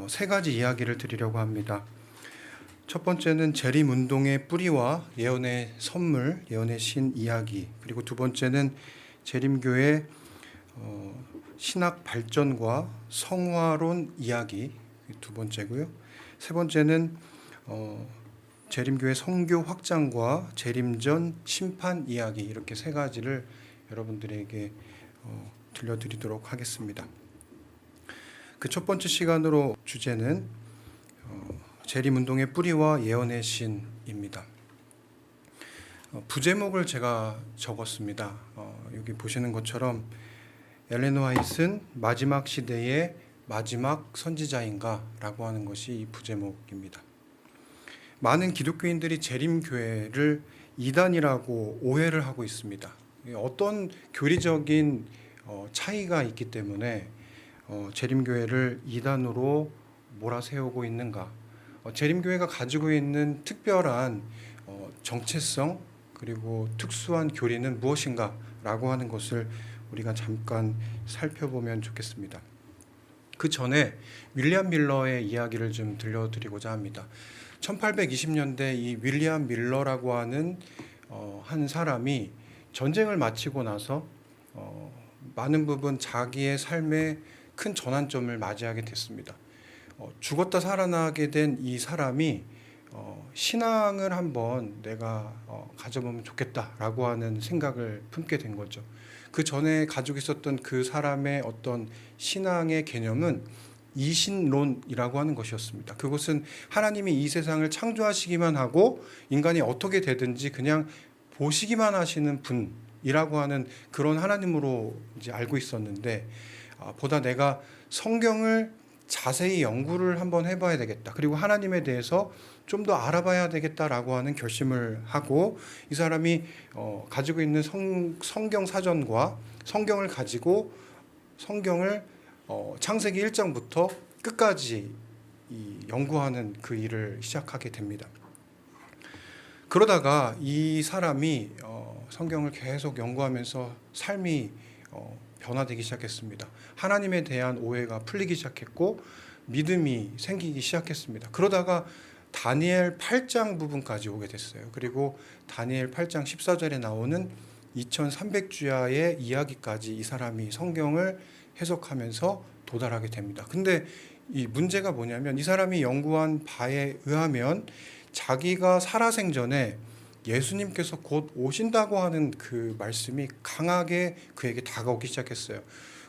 세 가지 이야기를 드리려고 합니다. 첫 번째는 재림운동의 뿌리와 예언의 선물, 예언의 신 이야기, 그리고 두 번째는 재림교회 신학 발전과 성화론 이야기, 두 번째고요. 세 번째는 재림교회 선교 확장과 재림전 심판 이야기, 이렇게 세 가지를 여러분들에게 들려드리도록 하겠습니다. 그 첫 번째 시간으로 주제는 재림운동의 뿌리와 예언의 신입니다. 부제목을 제가 적었습니다. 여기 보시는 것처럼 엘렌 화이트는 마지막 시대의 마지막 선지자인가? 라고 하는 것이 이 부제목입니다. 많은 기독교인들이 재림교회를 이단이라고 오해를 하고 있습니다. 어떤 교리적인 차이가 있기 때문에 재림교회를 이단으로 몰아세우고 있는가? 재림교회가 가지고 있는 특별한 정체성 그리고 특수한 교리는 무엇인가? 라고 하는 것을 우리가 잠깐 살펴보면 좋겠습니다. 그 전에 윌리엄 밀러의 이야기를 좀 들려드리고자 합니다. 1820년대 이 윌리엄 밀러라고 하는 한 사람이 전쟁을 마치고 나서 많은 부분 자기의 삶에 큰 전환점을 맞이하게 됐습니다. 죽었다 살아나게 된 이 사람이 신앙을 한번 내가 가져보면 좋겠다라고 하는 생각을 품게 된 거죠. 그 전에 가지고 있었던 그 사람의 어떤 신앙의 개념은 이신론이라고 하는 것이었습니다. 그것은 하나님이 이 세상을 창조하시기만 하고 인간이 어떻게 되든지 그냥 보시기만 하시는 분이라고 하는 그런 하나님으로 이제 알고 있었는데, 보다 내가 성경을 자세히 연구를 한번 해봐야 되겠다. 그리고 하나님에 대해서 좀 더 알아봐야 되겠다라고 하는 결심을 하고, 이 사람이 가지고 있는 성경 사전과 성경을 가지고 성경을 창세기 1장부터 끝까지 연구하는 그 일을 시작하게 됩니다. 그러다가 이 사람이 성경을 계속 연구하면서 삶이 변화되기 시작했습니다. 하나님에 대한 오해가 풀리기 시작했고 믿음이 생기기 시작했습니다. 그러다가 다니엘 8장 부분까지 오게 됐어요. 그리고 다니엘 8장 14절에 나오는 2300주야의 이야기까지 이 사람이 성경을 해석하면서 도달하게 됩니다. 근데 이 문제가 뭐냐면, 이 사람이 연구한 바에 의하면 자기가 살아생전에 예수님께서 곧 오신다고 하는 그 말씀이 강하게 그에게 다가오기 시작했어요.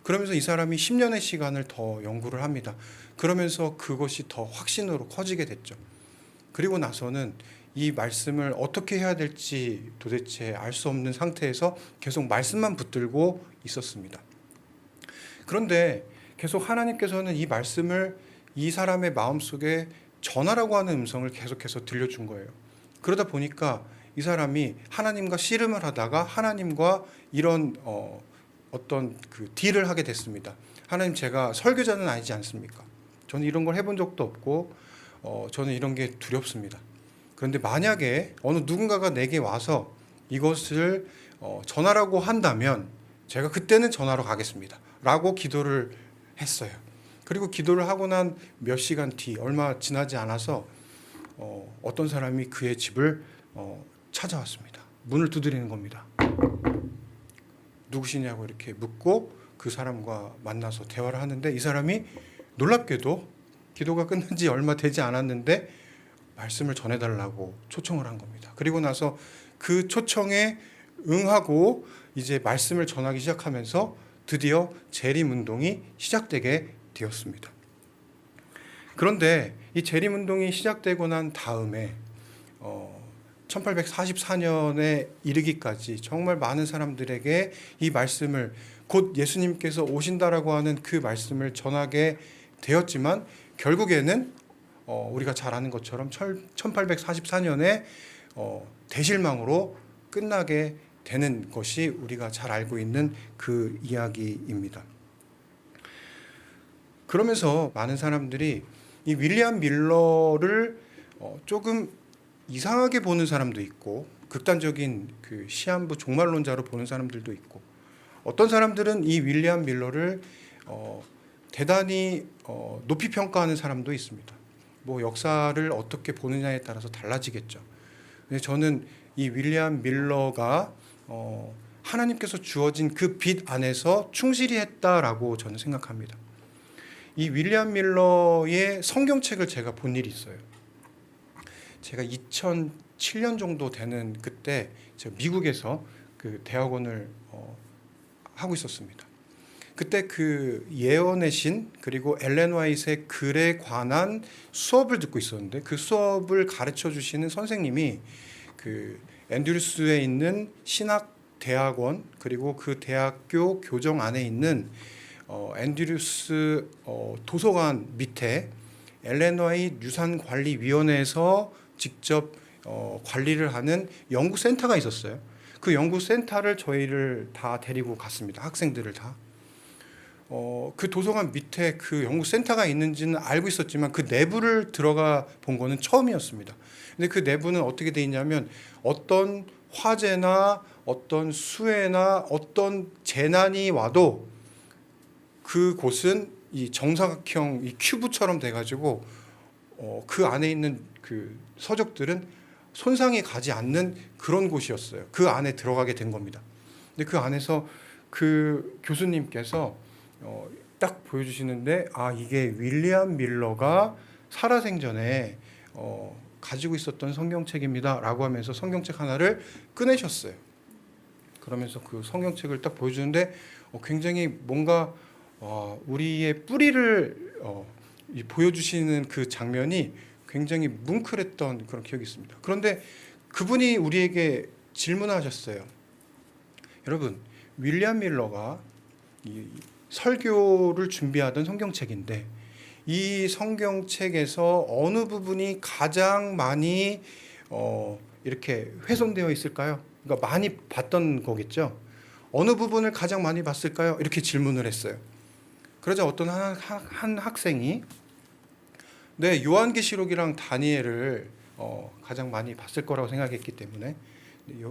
그러면서 이 사람이 10년의 시간을 더 연구를 합니다. 그러면서 그것이 더 확신으로 커지게 됐죠. 그리고 나서는 이 말씀을 어떻게 해야 될지 도대체 알 수 없는 상태에서 계속 말씀만 붙들고 있었습니다. 그런데 계속 하나님께서는 이 말씀을 이 사람의 마음속에 전하라고 하는 음성을 계속해서 들려준 거예요. 그러다 보니까 이 사람이 하나님과 씨름을 하다가 하나님과 이런 어떤 그 딜을 하게 됐습니다. 하나님, 제가 설교자는 아니지 않습니까? 저는 이런 걸 해본 적도 없고 저는 이런 게 두렵습니다. 그런데 만약에 어느 누군가가 내게 와서 이것을 전하라고 한다면 제가 그때는 전하러 가겠습니다. 라고 기도를 했어요. 그리고 기도를 하고 난 몇 시간 뒤, 얼마 지나지 않아서 어떤 사람이 그의 집을 찾아왔습니다. 문을 두드리는 겁니다. 누구시냐고 이렇게 묻고 그 사람과 만나서 대화를 하는데, 이 사람이 놀랍게도 기도가 끝난 지 얼마 되지 않았는데 말씀을 전해달라고 초청을 한 겁니다. 그리고 나서 그 초청에 응하고 이제 말씀을 전하기 시작하면서 드디어 재림운동이 시작되게 되었습니다. 그런데 이 재림운동이 시작되고 난 다음에 1844년에 이르기까지 정말 많은 사람들에게 이 말씀을, 곧 예수님께서 오신다라고 하는 그 말씀을 전하게 되었지만, 결국에는 우리가 잘 아는 것처럼 1844년에 대실망으로 끝나게 되는 것이 우리가 잘 알고 있는 그 이야기입니다. 그러면서 많은 사람들이 이 윌리엄 밀러를 조금 이상하게 보는 사람도 있고, 극단적인 그 시한부 종말론자로 보는 사람들도 있고, 어떤 사람들은 이 윌리엄 밀러를 대단히 높이 평가하는 사람도 있습니다. 뭐 역사를 어떻게 보느냐에 따라서 달라지겠죠. 근데 저는 이 윌리엄 밀러가 하나님께서 주어진 그 빛 안에서 충실히 했다라고 저는 생각합니다. 이 윌리엄 밀러의 성경책을 제가 본 일이 있어요. 제가 2007년 정도 되는 그때 제가 미국에서 그 대학원을 하고 있었습니다. 그때 그 예언의 신 그리고 엘렌 화이트의 글에 관한 수업을 듣고 있었는데, 그 수업을 가르쳐 주시는 선생님이 그 앤드루스에 있는 신학 대학원 그리고 그 대학교 교정 안에 있는 앤드루스 도서관 밑에 엘렌 화이트 유산관리위원회에서 직접 관리를 하는 연구센터가 있었어요. 그 연구센터를 저희를 다 데리고 갔습니다. 학생들을 다. 그 도서관 밑에 그 연구센터가 있는지는 알고 있었지만 그 내부를 들어가 본 거는 처음이었습니다. 근데 그 내부는 어떻게 돼 있냐면 어떤 화재나 어떤 수해나 어떤 재난이 와도 그곳은 이 정사각형 이 큐브처럼 돼가지고 그 안에 있는 그 서적들은 손상이 가지 않는 그런 곳이었어요. 그 안에 들어가게 된 겁니다. 근데 그 안에서 그 교수님께서 딱 보여주시는데, 이게 윌리엄 밀러가 살아생전에 가지고 있었던 성경책입니다 라고 하면서 성경책 하나를 꺼내셨어요. 그러면서 그 성경책을 딱 보여주는데 굉장히 뭔가 우리의 뿌리를 보여주시는 그 장면이 굉장히 뭉클했던 그런 기억이 있습니다. 그런데 그분이 우리에게 질문하셨어요. 여러분, 윌리엄 밀러가 이 설교를 준비하던 성경책인데 이 성경책에서 어느 부분이 가장 많이 이렇게 훼손되어 있을까요? 그러니까 많이 봤던 거겠죠. 어느 부분을 가장 많이 봤을까요? 이렇게 질문을 했어요. 그러자 어떤 한 학생이 네, 요한계시록이랑 다니엘을 가장 많이 봤을 거라고 생각했기 때문에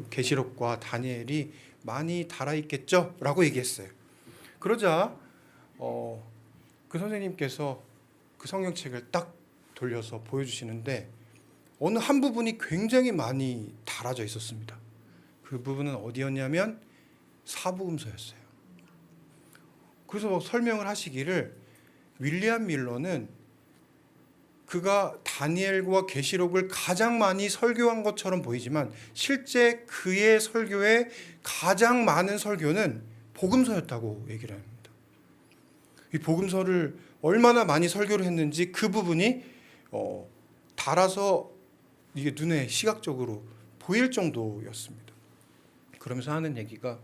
계시록과 다니엘이 많이 달아있겠죠? 라고 얘기했어요. 그러자 그 선생님께서 그 성경책을 딱 돌려서 보여주시는데 어느 한 부분이 굉장히 많이 달아져 있었습니다. 그 부분은 어디였냐면 사복음서였어요. 그래서 설명을 하시기를 윌리엄 밀러는 그가 다니엘과 계시록을 가장 많이 설교한 것처럼 보이지만 실제 그의 설교에 가장 많은 설교는 복음서였다고 얘기를 합니다. 이 복음서를 얼마나 많이 설교를 했는지 그 부분이 달아서 이게 눈에 시각적으로 보일 정도였습니다. 그러면서 하는 얘기가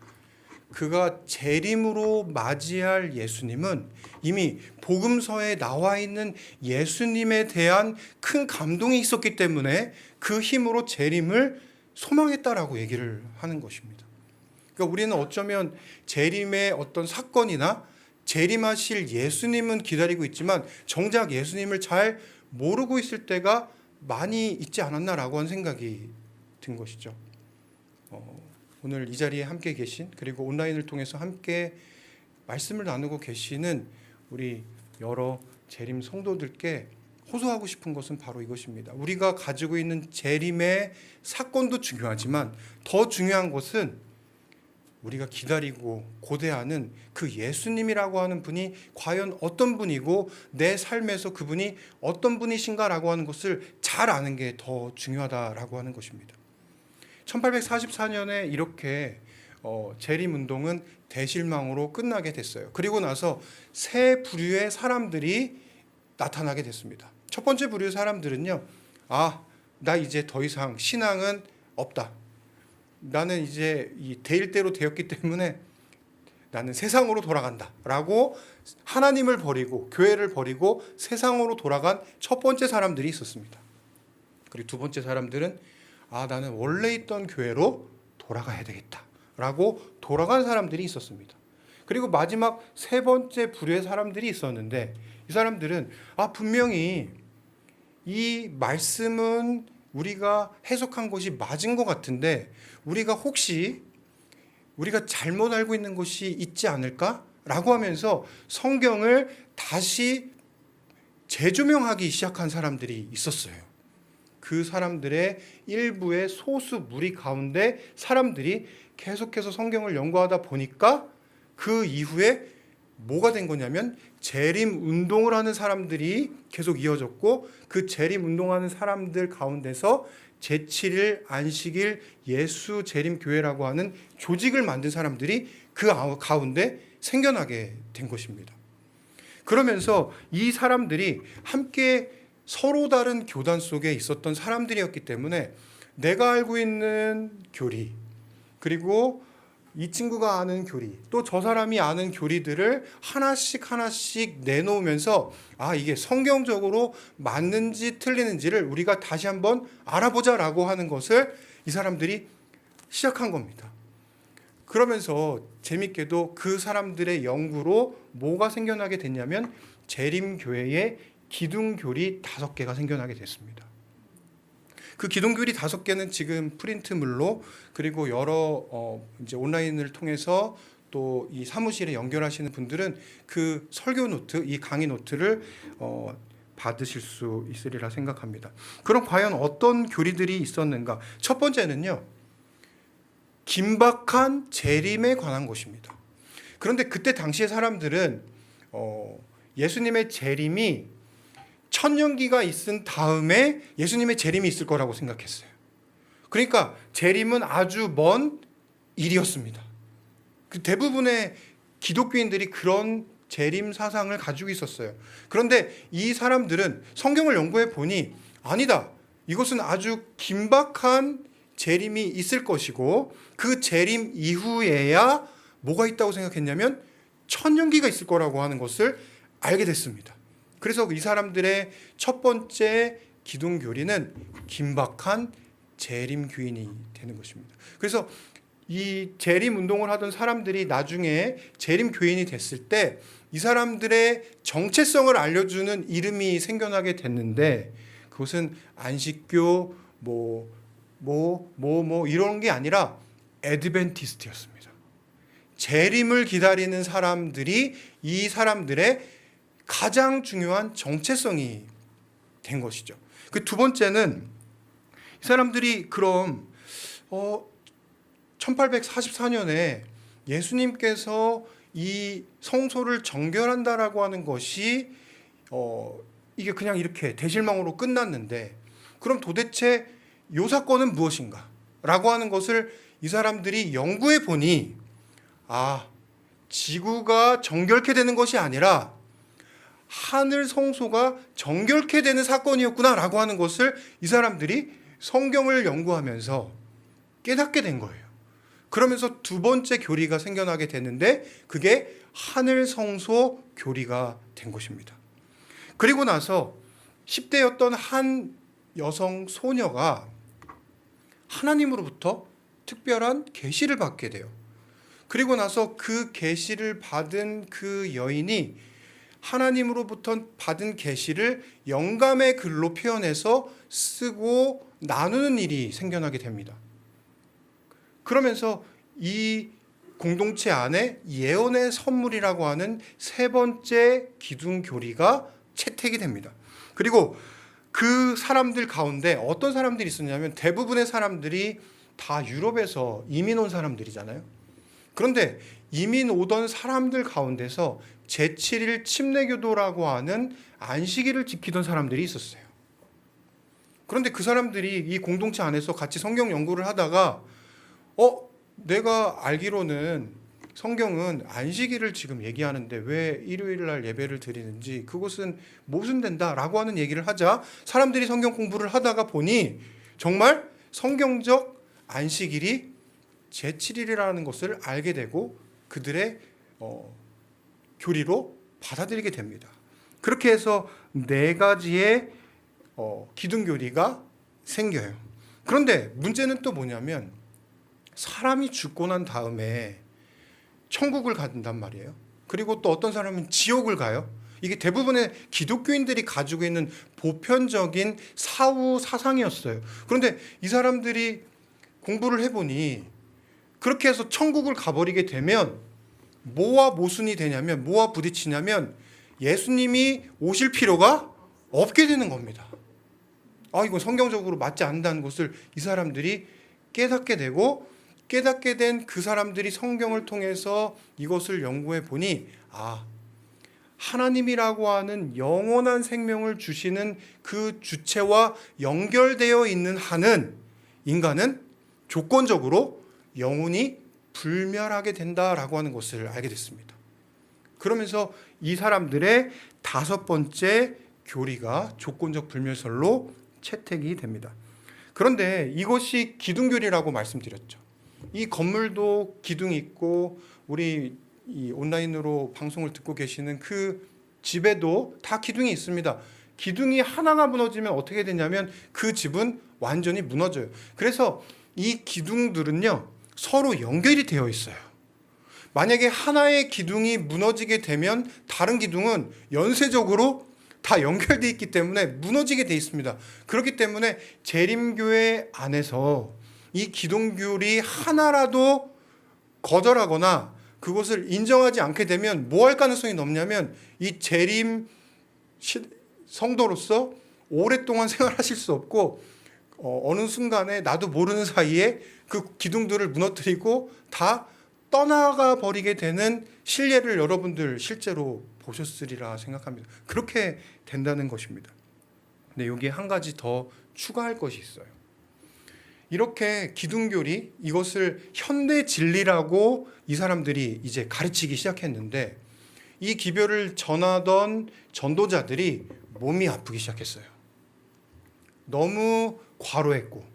그가 재림으로 맞이할 예수님은 이미 복음서에 나와 있는 예수님에 대한 큰 감동이 있었기 때문에 그 힘으로 재림을 소망했다라고 얘기를 하는 것입니다. 그러니까 우리는 어쩌면 재림의 어떤 사건이나 재림하실 예수님은 기다리고 있지만 정작 예수님을 잘 모르고 있을 때가 많이 있지 않았나라고 하는 생각이 든 것이죠. 오늘 이 자리에 함께 계신 그리고 온라인을 통해서 함께 말씀을 나누고 계시는 우리 여러 재림 성도들께 호소하고 싶은 것은 바로 이것입니다. 우리가 가지고 있는 재림의 사건도 중요하지만 더 중요한 것은 우리가 기다리고 고대하는 그 예수님이라고 하는 분이 과연 어떤 분이고 내 삶에서 그분이 어떤 분이신가라고 하는 것을 잘 아는 게 더 중요하다라고 하는 것입니다. 1844년에 이렇게 재림운동은 대실망으로 끝나게 됐어요. 그리고 나서 세 부류의 사람들이 나타나게 됐습니다. 첫 번째 부류의 사람들은요, 나 이제 더 이상 신앙은 없다. 나는 이제 이 대일대로 되었기 때문에 나는 세상으로 돌아간다 라고 하나님을 버리고 교회를 버리고 세상으로 돌아간 첫 번째 사람들이 있었습니다. 그리고 두 번째 사람들은 나는 원래 있던 교회로 돌아가야 되겠다 라고 돌아간 사람들이 있었습니다. 그리고 마지막 세 번째 부류의 사람들이 있었는데 이 사람들은 분명히 이 말씀은 우리가 해석한 것이 맞은 것 같은데 우리가 혹시 우리가 잘못 알고 있는 것이 있지 않을까? 라고 하면서 성경을 다시 재조명하기 시작한 사람들이 있었어요. 그 사람들의 일부의 소수 무리 가운데 사람들이 계속해서 성경을 연구하다 보니까 그 이후에 뭐가 된 거냐면 재림 운동을 하는 사람들이 계속 이어졌고, 그 재림 운동하는 사람들 가운데서 제7일 안식일 예수 재림 교회라고 하는 조직을 만든 사람들이 그 가운데 생겨나게 된 것입니다. 그러면서 이 사람들이 함께 서로 다른 교단 속에 있었던 사람들이었기 때문에 내가 알고 있는 교리, 그리고 이 친구가 아는 교리, 또 저 사람이 아는 교리들을 하나씩 하나씩 내놓으면서 이게 성경적으로 맞는지 틀리는지를 우리가 다시 한번 알아보자라고 하는 것을 이 사람들이 시작한 겁니다. 그러면서 재밌게도 그 사람들의 연구로 뭐가 생겨나게 됐냐면 재림교회의 기둥교리 5개가 생겨나게 됐습니다. 그 기둥교리 5개는 지금 프린트물로, 그리고 여러 이제 온라인을 통해서 또 이 사무실에 연결하시는 분들은 그 설교 노트, 이 강의 노트를 받으실 수 있으리라 생각합니다. 그럼 과연 어떤 교리들이 있었는가? 첫 번째는요, 긴박한 재림에 관한 것입니다. 그런데 그때 당시의 사람들은 예수님의 재림이 천년기가 있은 다음에 예수님의 재림이 있을 거라고 생각했어요. 그러니까 재림은 아주 먼 일이었습니다. 그 대부분의 기독교인들이 그런 재림 사상을 가지고 있었어요. 그런데 이 사람들은 성경을 연구해 보니 아니다, 이것은 아주 긴박한 재림이 있을 것이고, 그 재림 이후에야 뭐가 있다고 생각했냐면 천년기가 있을 거라고 하는 것을 알게 됐습니다. 그래서 이 사람들의 첫 번째 기둥교리는 긴박한 재림 교인이 되는 것입니다. 그래서 이 재림 운동을 하던 사람들이 나중에 재림 교인이 됐을 때 이 사람들의 정체성을 알려주는 이름이 생겨나게 됐는데, 그것은 안식교 이런 게 아니라 애드벤티스트였습니다. 재림을 기다리는 사람들이 이 사람들의 가장 중요한 정체성이 된 것이죠. 그 두 번째는 이 사람들이 그럼 1844년에 예수님께서 이 성소를 정결한다라고 하는 것이 이게 그냥 이렇게 대실망으로 끝났는데, 그럼 도대체 이 사건은 무엇인가? 라고 하는 것을 이 사람들이 연구해 보니 지구가 정결케 되는 것이 아니라 하늘 성소가 정결케 되는 사건이었구나 라고 하는 것을 이 사람들이 성경을 연구하면서 깨닫게 된 거예요. 그러면서 두 번째 교리가 생겨나게 됐는데 그게 하늘 성소 교리가 된 것입니다. 그리고 나서 10대였던 한 여성 소녀가 하나님으로부터 특별한 계시를 받게 돼요. 그리고 나서 그 계시를 받은 그 여인이 하나님으로부터 받은 계시를 영감의 글로 표현해서 쓰고 나누는 일이 생겨나게 됩니다. 그러면서 이 공동체 안에 예언의 선물이라고 하는 세 번째 기둥교리가 채택이 됩니다. 그리고 그 사람들 가운데 어떤 사람들이 있었냐면 대부분의 사람들이 다 유럽에서 이민 온 사람들이잖아요. 그런데 이민 오던 사람들 가운데서 제7일 침례교도라고 하는 안식일을 지키던 사람들이 있었어요. 그런데 그 사람들이 이 공동체 안에서 같이 성경 연구를 하다가 내가 알기로는 성경은 안식일을 지금 얘기하는데 왜 일요일 날 예배를 드리는지 그것은 모순된다라고 하는 얘기를 하자 사람들이 성경 공부를 하다가 보니 정말 성경적 안식일이 제7일이라는 것을 알게 되고 그들의 교리로 받아들이게 됩니다. 그렇게 해서 4가지의 기둥교리가 생겨요. 그런데 문제는 또 뭐냐면 사람이 죽고 난 다음에 천국을 간단 말이에요. 그리고 또 어떤 사람은 지옥을 가요. 이게 대부분의 기독교인들이 가지고 있는 보편적인 사후 사상이었어요. 그런데 이 사람들이 공부를 해보니 그렇게 해서 천국을 가버리게 되면 뭐와 모순이 되냐면, 뭐와 부딪히냐면 예수님이 오실 필요가 없게 되는 겁니다. 이건 성경적으로 맞지 않는다는 것을 이 사람들이 깨닫게 되고, 깨닫게 된 그 사람들이 성경을 통해서 이것을 연구해 보니, 하나님이라고 하는 영원한 생명을 주시는 그 주체와 연결되어 있는 한은 인간은 조건적으로 영원히 불멸하게 된다라고 하는 것을 알게 됐습니다. 그러면서 이 사람들의 다섯 번째 교리가 조건적 불멸설로 채택이 됩니다. 그런데 이것이 기둥교리라고 말씀드렸죠. 이 건물도 기둥이 있고, 우리 이 온라인으로 방송을 듣고 계시는 그 집에도 다 기둥이 있습니다. 기둥이 하나가 무너지면 어떻게 되냐면 그 집은 완전히 무너져요. 그래서 이 기둥들은요, 서로 연결이 되어 있어요. 만약에 하나의 기둥이 무너지게 되면 다른 기둥은 연쇄적으로 다 연결되어 있기 때문에 무너지게 되어 있습니다. 그렇기 때문에 재림교회 안에서 이 기둥교리 하나라도 거절하거나 그것을 인정하지 않게 되면 뭐 할 가능성이 높냐면, 이 재림 성도로서 오랫동안 생활하실 수 없고, 어느 순간에 나도 모르는 사이에 그 기둥들을 무너뜨리고 다 떠나가 버리게 되는 실례를 여러분들 실제로 보셨으리라 생각합니다. 그렇게 된다는 것입니다. 근데 여기에 한 가지 더 추가할 것이 있어요. 이렇게 기둥교리, 이것을 현대 진리라고 이 사람들이 이제 가르치기 시작했는데, 이 기별을 전하던 전도자들이 몸이 아프기 시작했어요. 너무 과로했고,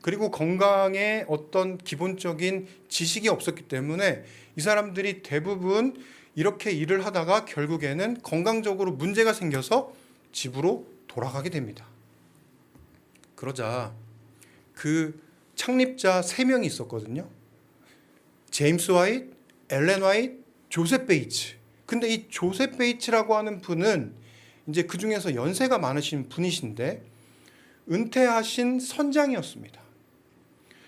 그리고 건강에 어떤 기본적인 지식이 없었기 때문에 이 사람들이 대부분 이렇게 일을 하다가 결국에는 건강적으로 문제가 생겨서 집으로 돌아가게 됩니다. 그러자 그 창립자 3명이 있었거든요. 제임스 화이트, 엘렌 화이트, 조셉 베이츠. 근데 이 조셉 베이츠라고 하는 분은 이제 그 중에서 연세가 많으신 분이신데 은퇴하신 선장이었습니다.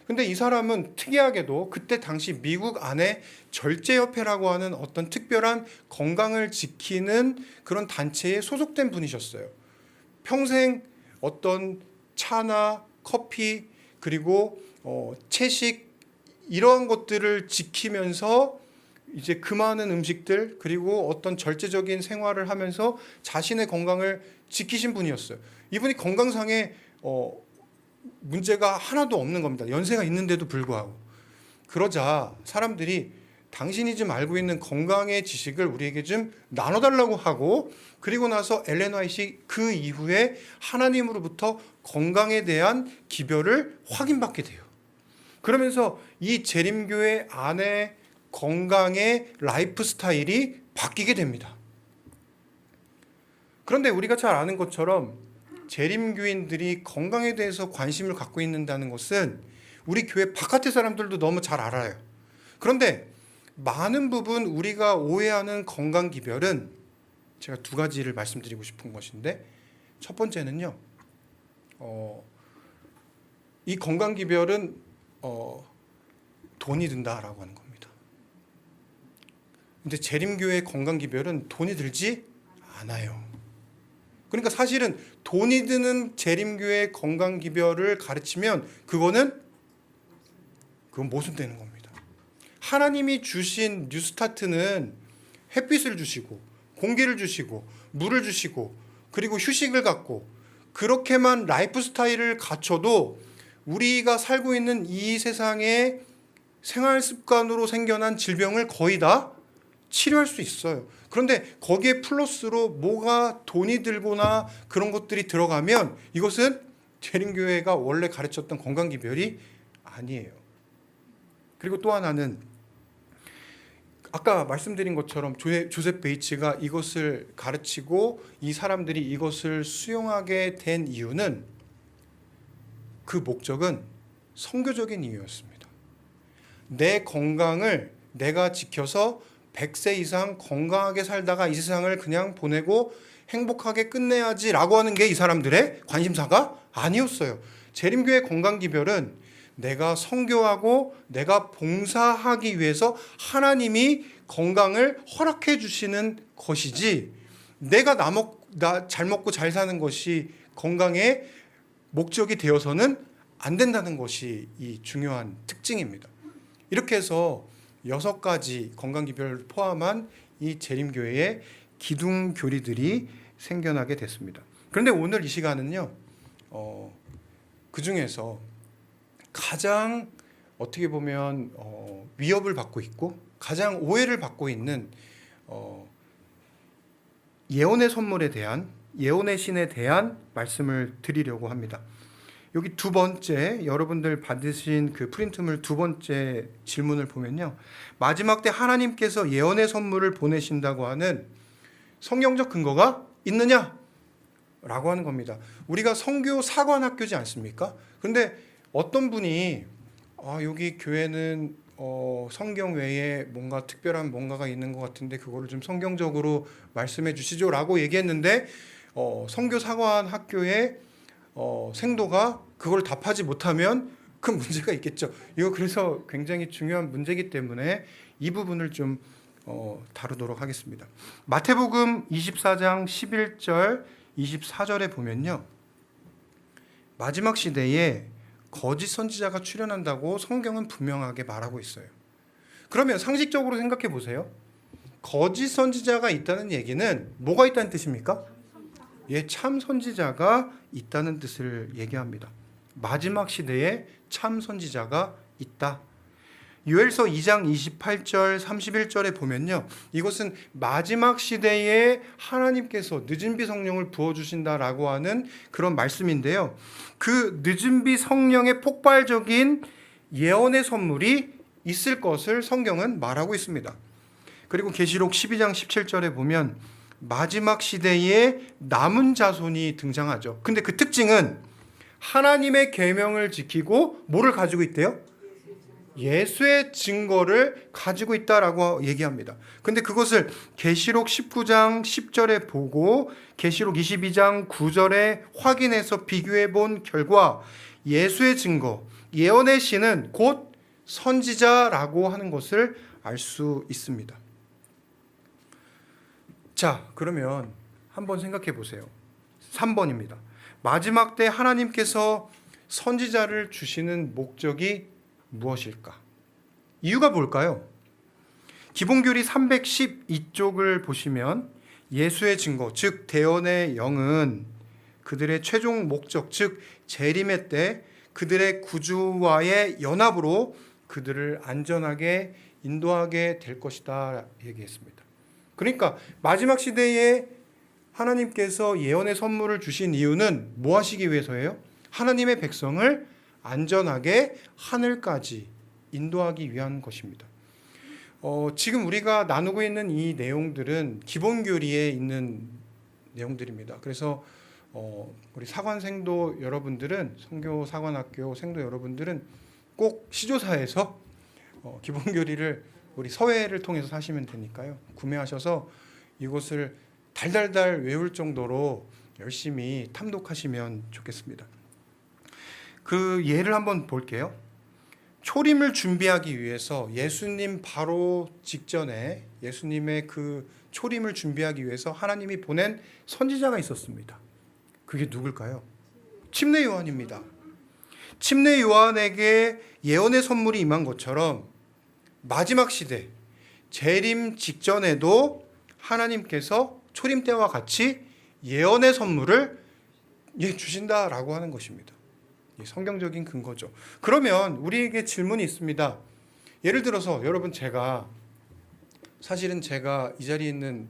근데 이 사람은 특이하게도 그때 당시 미국 안에 절제협회라고 하는 어떤 특별한 건강을 지키는 그런 단체에 소속된 분이셨어요. 평생 어떤 차나 커피, 그리고 채식, 이러한 것들을 지키면서 이제 그 많은 음식들, 그리고 어떤 절제적인 생활을 하면서 자신의 건강을 지키신 분이었어요. 이분이 건강상에 문제가 하나도 없는 겁니다. 연세가 있는데도 불구하고. 그러자 사람들이 당신이 좀 알고 있는 건강의 지식을 우리에게 좀 나눠달라고 하고, 그리고 나서 엘렌 화이트이 그 이후에 하나님으로부터 건강에 대한 기별을 확인받게 돼요. 그러면서 이 재림교회 안에 건강의 라이프 스타일이 바뀌게 됩니다. 그런데 우리가 잘 아는 것처럼 재림교인들이 건강에 대해서 관심을 갖고 있는다는 것은 우리 교회 바깥의 사람들도 너무 잘 알아요. 그런데 많은 부분 우리가 오해하는 건강 기별은 제가 2가지를 말씀드리고 싶은 것인데, 첫 번째는요, 이 건강 기별은 돈이 든다라고 하는 겁니다. 근데 재림교회 건강 기별은 돈이 들지 않아요. 그러니까 사실은 돈이 드는 재림교회 건강 기별을 가르치면 그건 모순되는 겁니다. 하나님이 주신 뉴스타트는 햇빛을 주시고 공기를 주시고 물을 주시고 그리고 휴식을 갖고, 그렇게만 라이프 스타일을 갖춰도 우리가 살고 있는 이 세상의 생활 습관으로 생겨난 질병을 거의 다 치료할 수 있어요. 그런데 거기에 플러스로 뭐가 돈이 들거나 그런 것들이 들어가면 이것은 재림교회가 원래 가르쳤던 건강기별이 아니에요. 그리고 또 하나는 아까 말씀드린 것처럼 조셉 베이츠가 이것을 가르치고 이 사람들이 이것을 수용하게 된 이유는, 그 목적은 선교적인 이유였습니다. 내 건강을 내가 지켜서 100세 이상 건강하게 살다가 이 세상을 그냥 보내고 행복하게 끝내야지라고 하는 게 이 사람들의 관심사가 아니었어요. 재림교회 건강기별은 내가 선교하고 내가 봉사하기 위해서 하나님이 건강을 허락해 주시는 것이지, 내가 잘 먹고 잘 사는 것이 건강의 목적이 되어서는 안 된다는 것이 이 중요한 특징입니다. 이렇게 해서 6가지 건강기별을 포함한 이 재림교회의 기둥 교리들이 생겨나게 됐습니다. 그런데 오늘 이 시간은요, 그 중에서 가장 어떻게 보면 위협을 받고 있고 가장 오해를 받고 있는 예언의 선물에 대한, 예언의 신에 대한 말씀을 드리려고 합니다. 여기 두 번째, 여러분들 받으신 그 프린트물 두 번째 질문을 보면요, 마지막 때 하나님께서 예언의 선물을 보내신다고 하는 성경적 근거가 있느냐? 라고 하는 겁니다. 우리가 선교 사관학교지 않습니까? 그런데 어떤 분이 여기 교회는 성경 외에 뭔가 특별한 뭔가가 있는 것 같은데 그거를 좀 성경적으로 말씀해 주시죠 라고 얘기했는데, 선교 사관학교의 생도가 그걸 답하지 못하면 그 문제가 있겠죠. 이거 그래서 굉장히 중요한 문제이기 때문에 이 부분을 좀 다루도록 하겠습니다. 마태복음 24장 11절 24절에 보면요, 마지막 시대에 거짓 선지자가 출현한다고 성경은 분명하게 말하고 있어요. 그러면 상식적으로 생각해 보세요. 거짓 선지자가 있다는 얘기는 뭐가 있다는 뜻입니까? 참 선지자가 있다는 뜻을 얘기합니다. 마지막 시대에 참 선지자가 있다. 요엘서 2장 28절 31절에 보면요, 이것은 마지막 시대에 하나님께서 늦은 비 성령을 부어주신다라고 하는 그런 말씀인데요, 그 늦은 비 성령의 폭발적인 예언의 선물이 있을 것을 성경은 말하고 있습니다. 그리고 계시록 12장 17절에 보면 마지막 시대에 남은 자손이 등장하죠. 근데 그 특징은 하나님의 계명을 지키고 뭐를 가지고 있대요? 예수의 증거를 가지고 있다라고 얘기합니다. 근데 그것을 계시록 19장 10절에 보고 계시록 22장 9절에 확인해서 비교해 본 결과 예수의 증거, 예언의 신은 곧 선지자라고 하는 것을 알 수 있습니다. 자, 그러면 한번 생각해 보세요. 3번입니다. 마지막 때 하나님께서 선지자를 주시는 목적이 무엇일까? 이유가 뭘까요? 기본교리 312쪽을 보시면 예수의 증거, 즉 대언의 영은 그들의 최종 목적, 즉 재림의 때 그들의 구주와의 연합으로 그들을 안전하게 인도하게 될 것이다 얘기했습니다. 그러니까 마지막 시대에 하나님께서 예언의 선물을 주신 이유는 뭐 하시기 위해서예요? 하나님의 백성을 안전하게 하늘까지 인도하기 위한 것입니다. 지금 우리가 나누고 있는 이 내용들은 기본교리에 있는 내용들입니다. 그래서 우리 사관생도 여러분들은, 선교 사관학교 생도 여러분들은 꼭 시조사에서 기본교리를 우리 서회를 통해서 사시면 되니까요, 구매하셔서 이것을 달달달 외울 정도로 열심히 탐독하시면 좋겠습니다. 그 예를 한번 볼게요. 초림을 준비하기 위해서 예수님 바로 직전에 예수님의 그 초림을 준비하기 위해서 하나님이 보낸 선지자가 있었습니다. 그게 누굴까요? 침례 요한입니다. 침례 요한에게 예언의 선물이 임한 것처럼 마지막 시대 재림 직전에도 하나님께서 초림 때와 같이 예언의 선물을 주신다라고 하는 것입니다. 성경적인 근거죠. 그러면 우리에게 질문이 있습니다. 예를 들어서 여러분, 사실은 제가 이 자리에 있는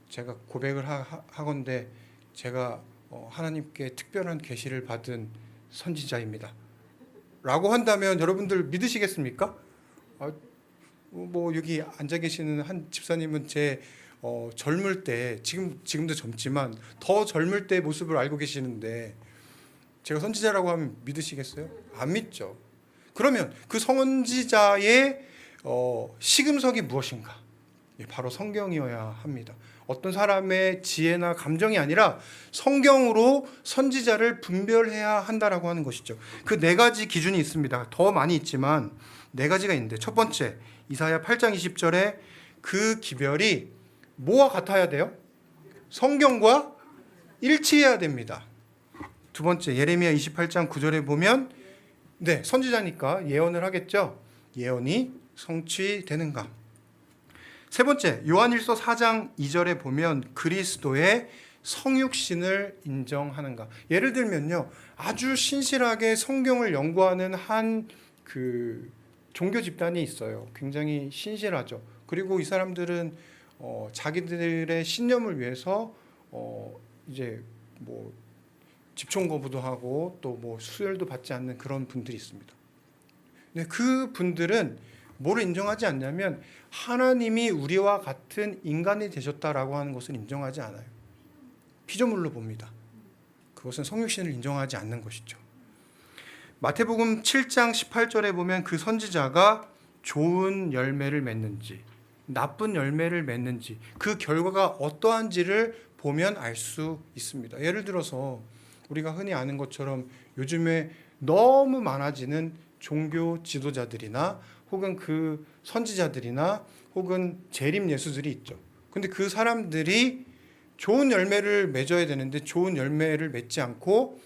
제가 고백을 하건대 제가 하나님께 특별한 계시를 받은 선지자입니다 라고 한다면 여러분들 믿으시겠습니까? 뭐 여기 앉아 계시는 한 집사님은 제 젊을 때, 지금도 젊지만 더 젊을 때 모습을 알고 계시는데 제가 선지자라고 하면 믿으시겠어요? 안 믿죠. 그러면 그 선지자의 시금석이 무엇인가? 바로 성경이어야 합니다. 어떤 사람의 지혜나 감정이 아니라 성경으로 선지자를 분별해야 한다라고 하는 것이죠. 그 네 가지 기준이 있습니다. 더 많이 있지만 네 가지가 있는데, 첫 번째, 이사야 8장 20절에 그 기별이 뭐와 같아야 돼요? 성경과 일치해야 됩니다. 두 번째, 예레미야 28장 9절에 보면 선지자니까 예언을 하겠죠. 예언이 성취되는가? 세 번째, 요한일서 4장 2절에 보면 그리스도의 성육신을 인정하는가? 예를 들면요, 아주 신실하게 성경을 연구하는 한 종교 집단이 있어요. 굉장히 신실하죠. 그리고 이 사람들은 자기들의 신념을 위해서 이제 뭐 집총 거부도 하고 또 뭐 수혈도 받지 않는 그런 분들이 있습니다. 근데 그 분들은 뭐를 인정하지 않냐면 하나님이 우리와 같은 인간이 되셨다라고 하는 것을 인정하지 않아요. 피조물로 봅니다. 그것은 성육신을 인정하지 않는 것이죠. 마태복음 7장 18절에 보면 그 선지자가 좋은 열매를 맺는지 나쁜 열매를 맺는지 그 결과가 어떠한지를 보면 알 수 있습니다. 예를 들어서 우리가 흔히 아는 것처럼 요즘에 너무 많아지는 종교 지도자들이나 혹은 그 선지자들이나 혹은 재림 예수들이 있죠. 근데 그 사람들이 좋은 열매를 맺어야 되는데 좋은 열매를 맺지 않고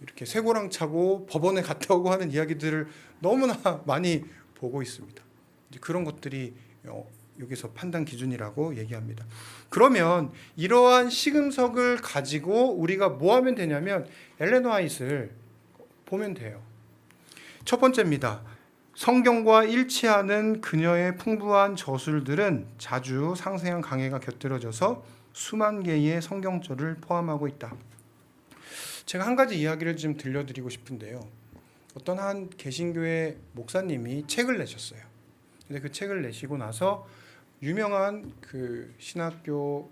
이렇게 쇠고랑 차고 법원에 갔다 오고 하는 이야기들을 너무나 많이 보고 있습니다. 그런 것들이 여기서 판단 기준이라고 얘기합니다. 그러면 이러한 시금석을 가지고 우리가 뭐 하면 되냐면 엘렌 화이트를 보면 돼요. 첫 번째입니다. 성경과 일치하는 그녀의 풍부한 저술들은 자주 상세한 강해가 곁들여져서 수만 개의 성경절을 포함하고 있다. 제가 한 가지 이야기를 좀 들려드리고 싶은데요. 어떤 한 개신교의 목사님이 책을 내셨어요. 근데 그 책을 내시고 나서 유명한 그 신학교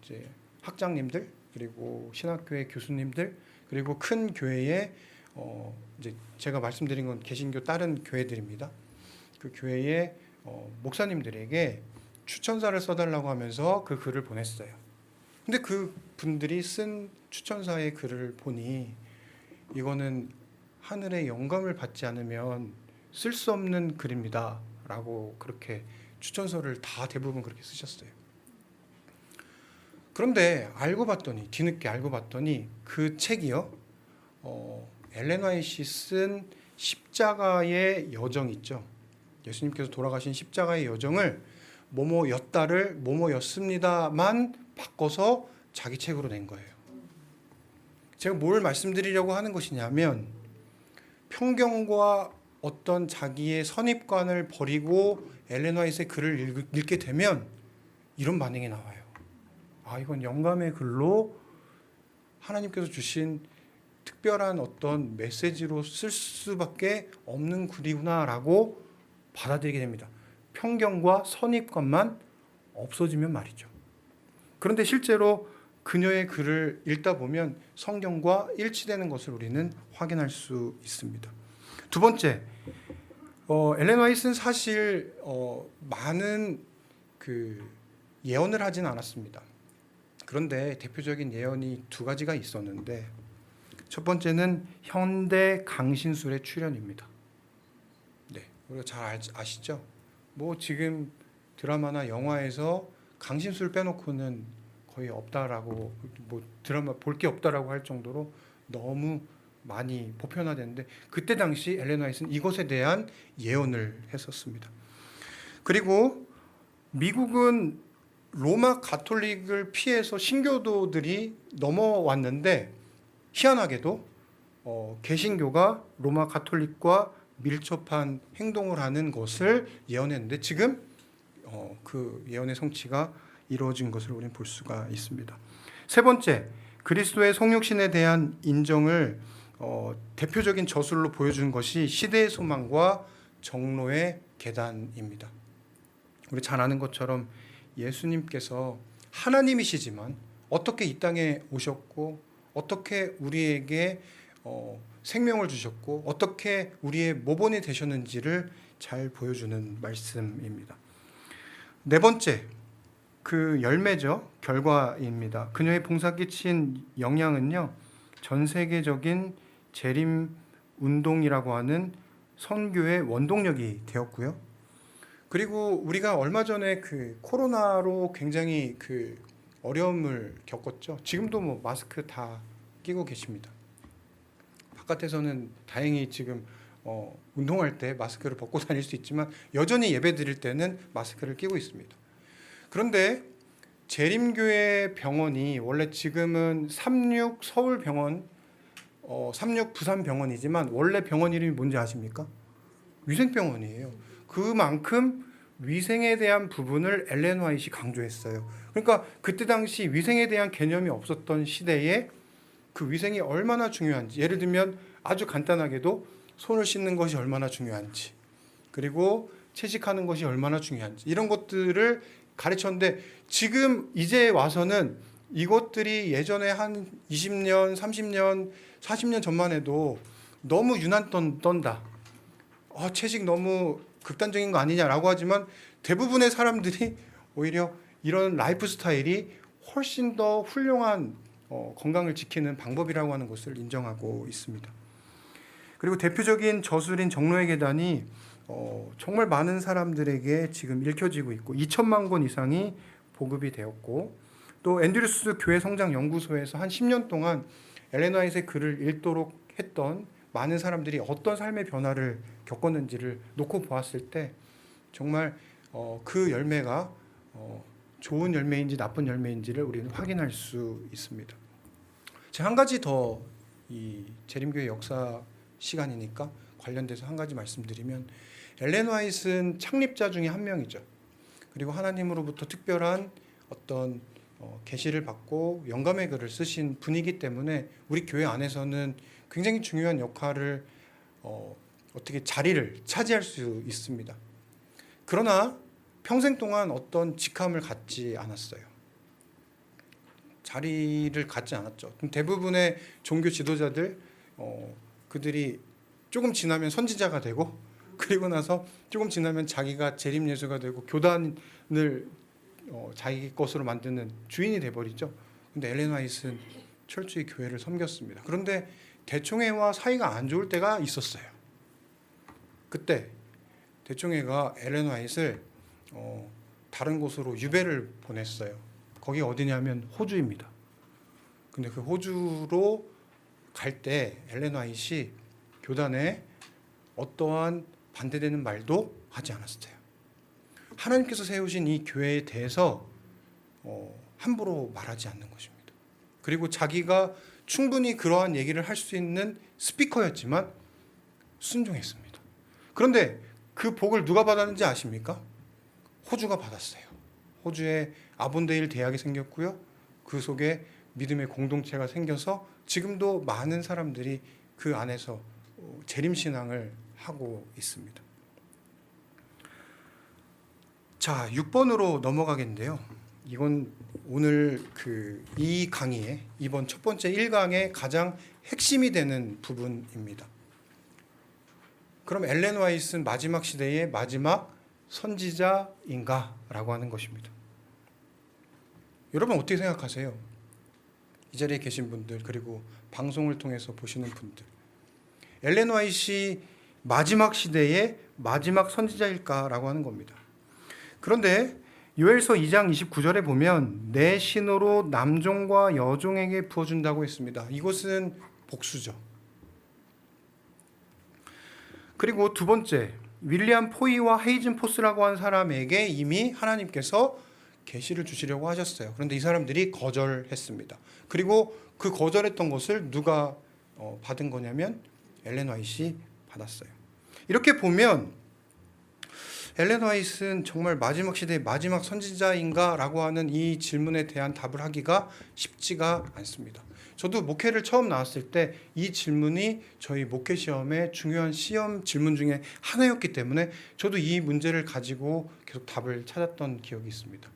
이제 학장님들 그리고 신학교의 교수님들 그리고 큰 교회의 이제 제가 말씀드린 건 개신교 다른 교회들입니다. 그 교회의 목사님들에게 추천사를 써달라고 하면서 그 글을 보냈어요. 근데 그 분들이 쓴 추천사의 글을 보니 이거는 하늘의 영감을 받지 않으면 쓸 수 없는 글입니다 라고 그렇게 추천서를 다 대부분 그렇게 쓰셨어요. 그런데 뒤늦게 알고 봤더니 그 책이요, 엘렌 화이트가 쓴 십자가의 여정 있죠. 예수님께서 돌아가신 십자가의 여정을 뭐뭐였다를 뭐뭐였습니다만 바꿔서 자기 책으로 낸 거예요. 제가 뭘 말씀드리려고 하는 것이냐면 편견과 어떤 자기의 선입관을 버리고 엘렌 화이트의 글을 읽게 되면 이런 반응이 나와요. 이건 영감의 글로 하나님께서 주신 특별한 어떤 메시지로 쓸 수밖에 없는 글이구나라고 받아들이게 됩니다. 편견과 선입관만 없어지면 말이죠. 그런데 실제로 그녀의 글을 읽다 보면 성경과 일치되는 것을 우리는 확인할 수 있습니다. 두 번째, 엘렌 화이트는 사실 많은 예언을 하진 않았습니다. 그런데 대표적인 예언이 두 가지가 있었는데 첫 번째는 현대 강신술의 출현입니다. 우리가 잘 아시죠? 지금 드라마나 영화에서 강신술 빼놓고는 거의 없다라고 드라마 볼 게 없다라고 할 정도로 너무 많이 보편화됐는데 그때 당시 엘렌 화이트는 이것에 대한 예언을 했었습니다. 그리고 미국은 로마 가톨릭을 피해서 신교도들이 넘어왔는데 희한하게도 개신교가 로마 가톨릭과 밀접한 행동을 하는 것을 예언했는데 지금 그 예언의 성취가 이루어진 것을 우리는 볼 수가 있습니다. 세 번째, 그리스도의 성육신에 대한 인정을 대표적인 저술로 보여준 것이 시대의 소망과 정로의 계단입니다. 우리 잘 아는 것처럼 예수님께서 하나님이시지만 어떻게 이 땅에 오셨고 어떻게 우리에게 생명을 주셨고 어떻게 우리의 모본이 되셨는지를 잘 보여주는 말씀입니다. 네 번째, 그 열매죠. 결과입니다. 그녀의 봉사 끼친 영향은요, 전 세계적인 재림 운동이라고 하는 선교의 원동력이 되었고요. 그리고 우리가 얼마 전에 그 코로나로 굉장히 그 어려움을 겪었죠. 지금도 뭐 마스크 다 끼고 계십니다. 바깥에서는 다행히 지금 운동할 때 마스크를 벗고 다닐 수 있지만 여전히 예배 드릴 때는 마스크를 끼고 있습니다. 그런데 재림교회 병원이 원래 지금은 36 서울병원, 36 부산병원이지만 원래 병원 이름이 뭔지 아십니까? 위생병원이에요. 그만큼 위생에 대한 부분을 엘렌 화이트이 강조했어요. 그러니까 그때 당시 위생에 대한 개념이 없었던 시대에 그 위생이 얼마나 중요한지, 예를 들면 아주 간단하게도 손을 씻는 것이 얼마나 중요한지, 그리고 채식하는 것이 얼마나 중요한지, 이런 것들을 가르쳤는데, 지금 이제 와서는 이것들이 예전에 한 20년, 30년, 40년 전만 해도 너무 유난 떤다. 채식 너무 극단적인 거 아니냐라고 하지만 대부분의 사람들이 오히려 이런 라이프 스타일이 훨씬 더 훌륭한 건강을 지키는 방법이라고 하는 것을 인정하고 있습니다. 그리고 대표적인 저술인 정로의 계단이 정말 많은 사람들에게 지금 읽혀지고 있고 2천만 권 이상이 보급이 되었고, 또 앤드루스 교회 성장 연구소에서 한 10년 동안 엘렌 화이트의 글을 읽도록 했던 많은 사람들이 어떤 삶의 변화를 겪었는지를 놓고 보았을 때 정말 그 열매가 좋은 열매인지 나쁜 열매인지를 우리는 확인할 수 있습니다. 제가 한 가지 더 이 재림교회 역사 시간이니까 관련돼서 한 가지 말씀드리면, 엘렌 화이트는 창립자 중에 한 명이죠. 그리고 하나님으로부터 특별한 어떤 계시를 받고 영감의 글을 쓰신 분이기 때문에 우리 교회 안에서는 굉장히 중요한 역할을 어떻게 자리를 차지할 수 있습니다. 그러나 평생 동안 어떤 직함을 갖지 않았어요. 자리를 갖지 않았죠. 대부분의 종교 지도자들 그들이 조금 지나면 선지자가 되고, 그리고 나서 조금 지나면 자기가 재림 예수가 되고 교단을 자기 것으로 만드는 주인이 돼버리죠. 근데 엘렌 화이트는 철저히 교회를 섬겼습니다. 그런데 대총회와 사이가 안 좋을 때가 있었어요. 그때 대총회가 엘렌 화이트를 다른 곳으로 유배를 보냈어요. 거기 어디냐면 호주입니다. 근데 그 호주로 갈 때 엘렌 화이트이 교단에 어떠한 반대되는 말도 하지 않았어요. 하나님께서 세우신 이 교회에 대해서 함부로 말하지 않는 것입니다. 그리고 자기가 충분히 그러한 얘기를 할 수 있는 스피커였지만 순종했습니다. 그런데 그 복을 누가 받았는지 아십니까? 호주가 받았어요. 호주에 아본데일 대학이 생겼고요. 그 속에 믿음의 공동체가 생겨서 지금도 많은 사람들이 그 안에서 재림신앙을 하고 있습니다. 자, 6번으로 넘어가겠는데요. 이건 오늘 이 강의의 이번 첫 번째 1강의 가장 핵심이 되는 부분입니다. 그럼 엘렌 화이트는 마지막 시대의 마지막 선지자인가? 라고 하는 것입니다. 여러분 어떻게 생각하세요? 이 자리에 계신 분들, 그리고 방송을 통해서 보시는 분들, 엘렌 화이트이 마지막 시대의 마지막 선지자일까라고 하는 겁니다. 그런데 요엘서 2장 29절에 보면 내 신호로 남종과 여종에게 부어준다고 했습니다. 이것은 복수죠. 그리고 두 번째, 윌리엄 포이와 헤이즌 포스라고 하는 사람에게 이미 하나님께서 계시를 주시려고 하셨어요. 그런데 이 사람들이 거절했습니다. 그리고 그 거절했던 것을 누가 받은 거냐면 엘렌 화이트이 받았어요. 이렇게 보면 엘렌 화이트는 정말 마지막 시대의 마지막 선지자인가? 라고 하는 이 질문에 대한 답을 하기가 쉽지가 않습니다. 저도 목회를 처음 나왔을 때 이 질문이 저희 목회 시험의 중요한 시험 질문 중에 하나였기 때문에 저도 이 문제를 가지고 계속 답을 찾았던 기억이 있습니다.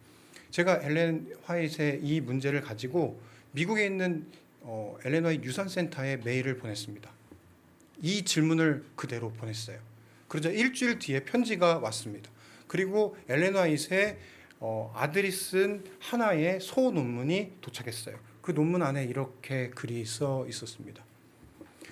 제가 엘렌 화이트의 이 문제를 가지고 미국에 있는 엘렌 화이트 유산센터에 메일을 보냈습니다. 이 질문을 그대로 보냈어요. 그러자 일주일 뒤에 편지가 왔습니다. 그리고 엘렌 화이트의 아들이 쓴 하나의 소논문이 도착했어요. 그 논문 안에 이렇게 글이 써 있었습니다.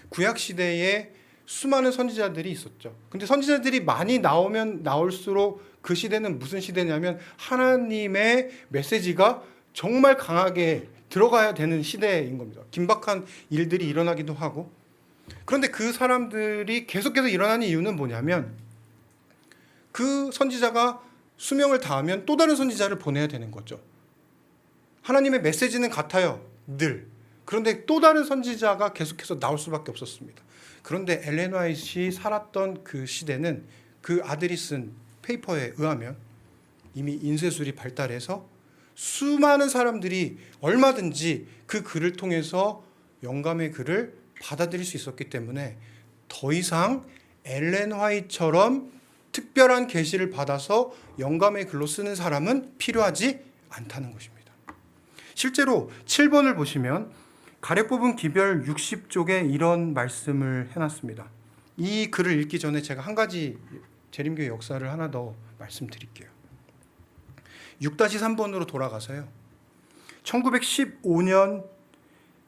구약 시대에 수많은 선지자들이 있었죠. 근데 선지자들이 많이 나오면 나올수록 그 시대는 무슨 시대냐면 하나님의 메시지가 정말 강하게 들어가야 되는 시대인 겁니다. 긴박한 일들이 일어나기도 하고. 그런데 그 사람들이 계속해서 일어나는 이유는 뭐냐면 그 선지자가 수명을 다하면 또 다른 선지자를 보내야 되는 거죠. 하나님의 메시지는 같아요. 늘. 그런데 또 다른 선지자가 계속해서 나올 수밖에 없었습니다. 그런데 엘렌 화이트이 살았던 그 시대는 그 아들이 쓴 페이퍼에 의하면 이미 인쇄술이 발달해서 수많은 사람들이 얼마든지 그 글을 통해서 영감의 글을 받아들일 수 있었기 때문에 더 이상 엘렌 화이트처럼 특별한 계시를 받아서 영감의 글로 쓰는 사람은 필요하지 않다는 것입니다. 실제로 7번을 보시면 가래 뽑은 기별 60쪽에 이런 말씀을 해놨습니다. 이 글을 읽기 전에 제가 한 가지 재림교회 역사를 하나 더 말씀드릴게요. 6-3번으로 돌아가서요. 1915년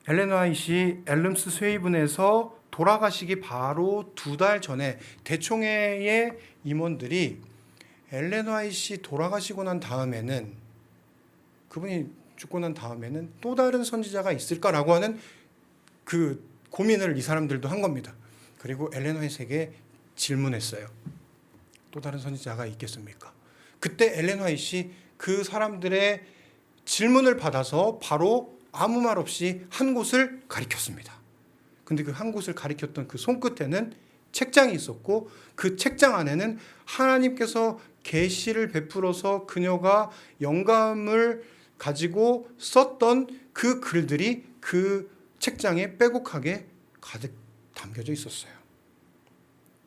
엘렌 화이트이 엘름스 스웨이븐에서 돌아가시기 바로 2달 전에 대총회의 임원들이 엘렌 화이트이 돌아가시고 난 다음에는 그분이 죽고 난 다음에는 또 다른 선지자가 있을까라고 하는 그 고민을 이 사람들도 한 겁니다. 그리고 엘렌 화이트에게 질문했어요. 또 다른 선지자가 있겠습니까? 그때 엘렌 화이트이 그 사람들의 질문을 받아서 바로 아무 말 없이 한 곳을 가리켰습니다. 근데 그 한 곳을 가리켰던 그 손끝에는 책장이 있었고 그 책장 안에는 하나님께서 계시를 베풀어서 그녀가 영감을 가지고 썼던 그 글들이 그 책장에 빼곡하게 가득 담겨져 있었어요.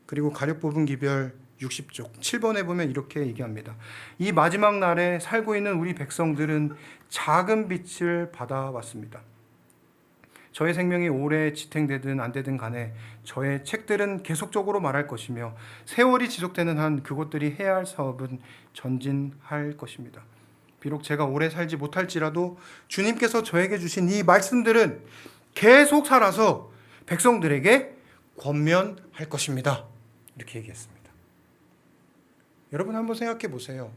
그리고 가력 뽑은 기별 60쪽 7번에 보면 이렇게 얘기합니다. 이 마지막 날에 살고 있는 우리 백성들은 작은 빛을 받아왔습니다. 저의 생명이 오래 지탱되든 안 되든 간에 저의 책들은 계속적으로 말할 것이며 세월이 지속되는 한 그것들이 해야 할 사업은 전진할 것입니다. 비록 제가 오래 살지 못할지라도 주님께서 저에게 주신 이 말씀들은 계속 살아서 백성들에게 권면할 것입니다. 이렇게 얘기했습니다. 여러분 한번 생각해 보세요.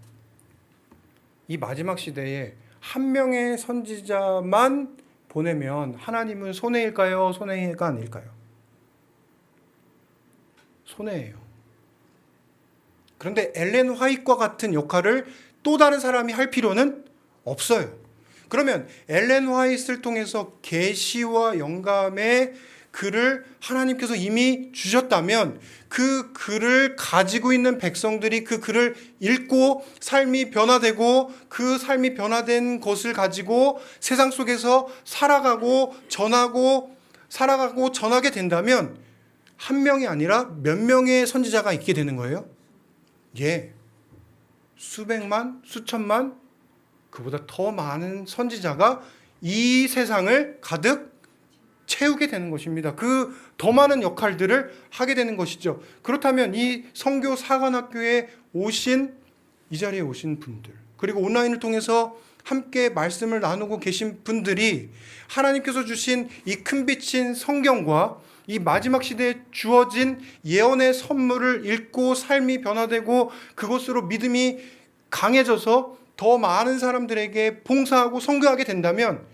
이 마지막 시대에 한 명의 선지자만 보내면 하나님은 손해일까요? 손해가 아닐까요? 손해예요. 그런데 엘렌 화이트와 같은 역할을 또 다른 사람이 할 필요는 없어요. 그러면 엘렌 화이트를 통해서 계시와 영감의 글을 하나님께서 이미 주셨다면 그 글을 가지고 있는 백성들이 그 글을 읽고 삶이 변화되고 그 삶이 변화된 것을 가지고 세상 속에서 살아가고 전하게 된다면 한 명이 아니라 몇 명의 선지자가 있게 되는 거예요? 예. 수백만, 수천만, 그보다 더 많은 선지자가 이 세상을 가득 채우게 되는 것입니다. 그 더 많은 역할들을 하게 되는 것이죠. 그렇다면 이 선교 사관학교에 오신 이 자리에 오신 분들 그리고 온라인을 통해서 함께 말씀을 나누고 계신 분들이 하나님께서 주신 이 큰 빛인 성경과 이 마지막 시대에 주어진 예언의 선물을 읽고 삶이 변화되고 그것으로 믿음이 강해져서 더 많은 사람들에게 봉사하고 선교하게 된다면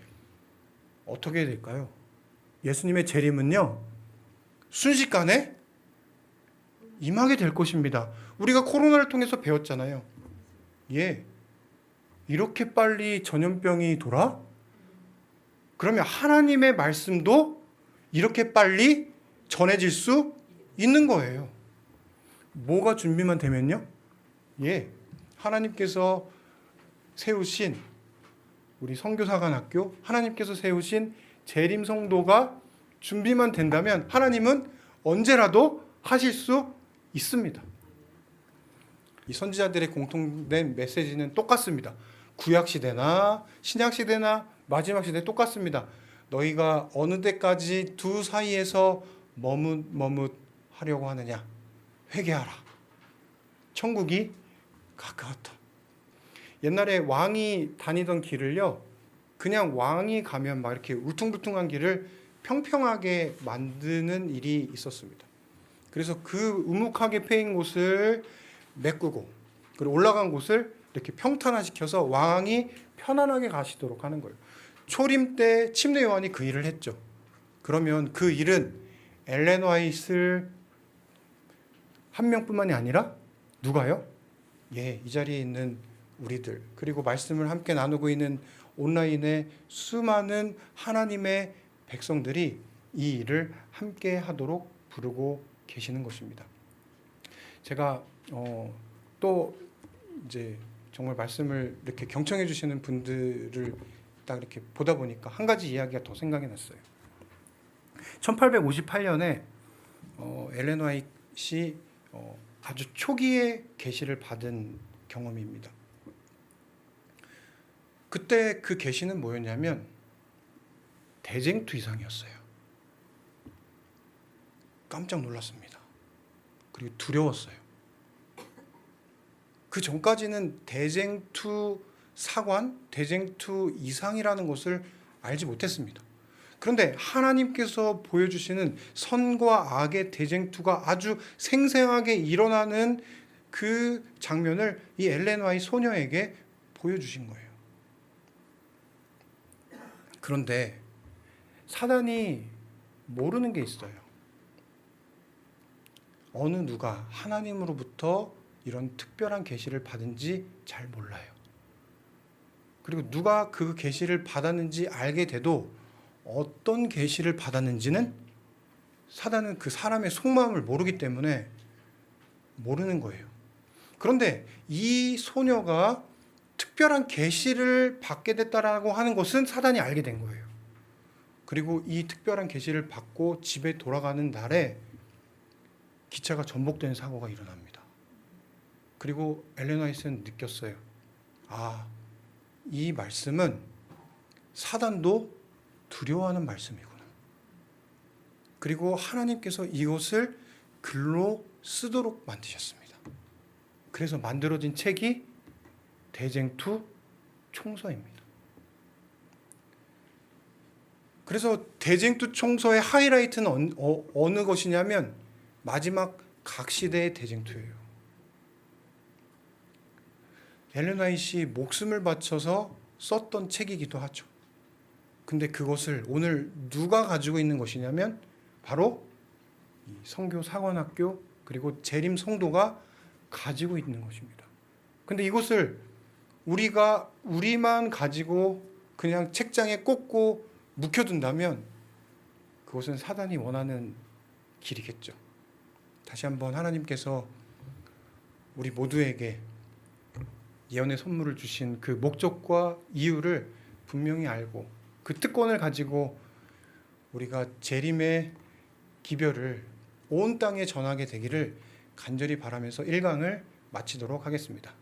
어떻게 될까요? 예수님의 재림은요, 순식간에 임하게 될 것입니다. 우리가 코로나를 통해서 배웠잖아요. 예, 이렇게 빨리 전염병이 돌아? 그러면 하나님의 말씀도 이렇게 빨리 전해질 수 있는 거예요. 뭐가 준비만 되면요? 예, 하나님께서 세우신 우리 선교사관학교, 하나님께서 세우신 재림성도가 준비만 된다면 하나님은 언제라도 하실 수 있습니다. 이 선지자들의 공통된 메시지는 똑같습니다. 구약시대나 신약시대나 마지막 시대 똑같습니다. 너희가 어느 때까지 두 사이에서 머뭇하려고 하느냐? 회개하라. 천국이 가까웠다. 옛날에 왕이 다니던 길을요, 그냥 왕이 가면 막 이렇게 울퉁불퉁한 길을 평평하게 만드는 일이 있었습니다. 그래서 그 우묵하게 패인 곳을 메꾸고, 그리고 올라간 곳을 이렇게 평탄화시켜서 왕이 편안하게 가시도록 하는 거예요. 초림 때 침례 요한이 그 일을 했죠. 그러면 그 일은 엘렌 화이트 한 명뿐만이 아니라 누가요? 예, 이 자리에 있는 우리들, 그리고 말씀을 함께 나누고 있는 온라인의 수많은 하나님의 백성들이 이 일을 함께 하도록 부르고 계시는 것입니다. 제가 또 이제 정말 말씀을 이렇게 경청해 주시는 분들을 딱 이렇게 보다 보니까 한 가지 이야기가 더 생각이 났어요. 1858년에 엘렌 화이트이 아주 초기에 계시를 받은 경험입니다. 그때 그 계시는 뭐였냐면 대쟁투 이상이었어요. 깜짝 놀랐습니다. 그리고 두려웠어요. 그 전까지는 대쟁투 사관, 대쟁투 이상이라는 것을 알지 못했습니다. 그런데 하나님께서 보여주시는 선과 악의 대쟁투가 아주 생생하게 일어나는 그 장면을 이 엘렌 화이트 소녀에게 보여주신 거예요. 그런데 사단이 모르는 게 있어요. 어느 누가 하나님으로부터 이런 특별한 계시를 받은지 잘 몰라요. 그리고 누가 그 계시를 받았는지 알게 돼도 어떤 계시를 받았는지는 사단은 그 사람의 속마음을 모르기 때문에 모르는 거예요. 그런데 이 소녀가 특별한 계시를 받게 됐다라고 하는 것은 사단이 알게 된 거예요. 그리고 이 특별한 계시를 받고 집에 돌아가는 날에 기차가 전복되는 사고가 일어납니다. 그리고 엘렌 화이트는 느꼈어요. 아, 이 말씀은 사단도 두려워하는 말씀이구나. 그리고 하나님께서 이것을 글로 쓰도록 만드셨습니다. 그래서 만들어진 책이 대쟁투 총서입니다. 그래서 대쟁투 총서의 하이라이트는 어느 것이냐면 마지막 각 시대의 대쟁투예요. 엘렌 화이트이 목숨을 바쳐서 썼던 책이기도 하죠. 근데 그것을 오늘 누가 가지고 있는 것이냐면 바로 성교 사관학교 그리고 재림 성도가 가지고 있는 것입니다. 근데 이것을 우리만 가지고 그냥 책장에 꽂고 묵혀둔다면 그것은 사단이 원하는 길이겠죠. 다시 한번 하나님께서 우리 모두에게 예언의 선물을 주신 그 목적과 이유를 분명히 알고 그 특권을 가지고 우리가 재림의 기별을 온 땅에 전하게 되기를 간절히 바라면서 1강을 마치도록 하겠습니다.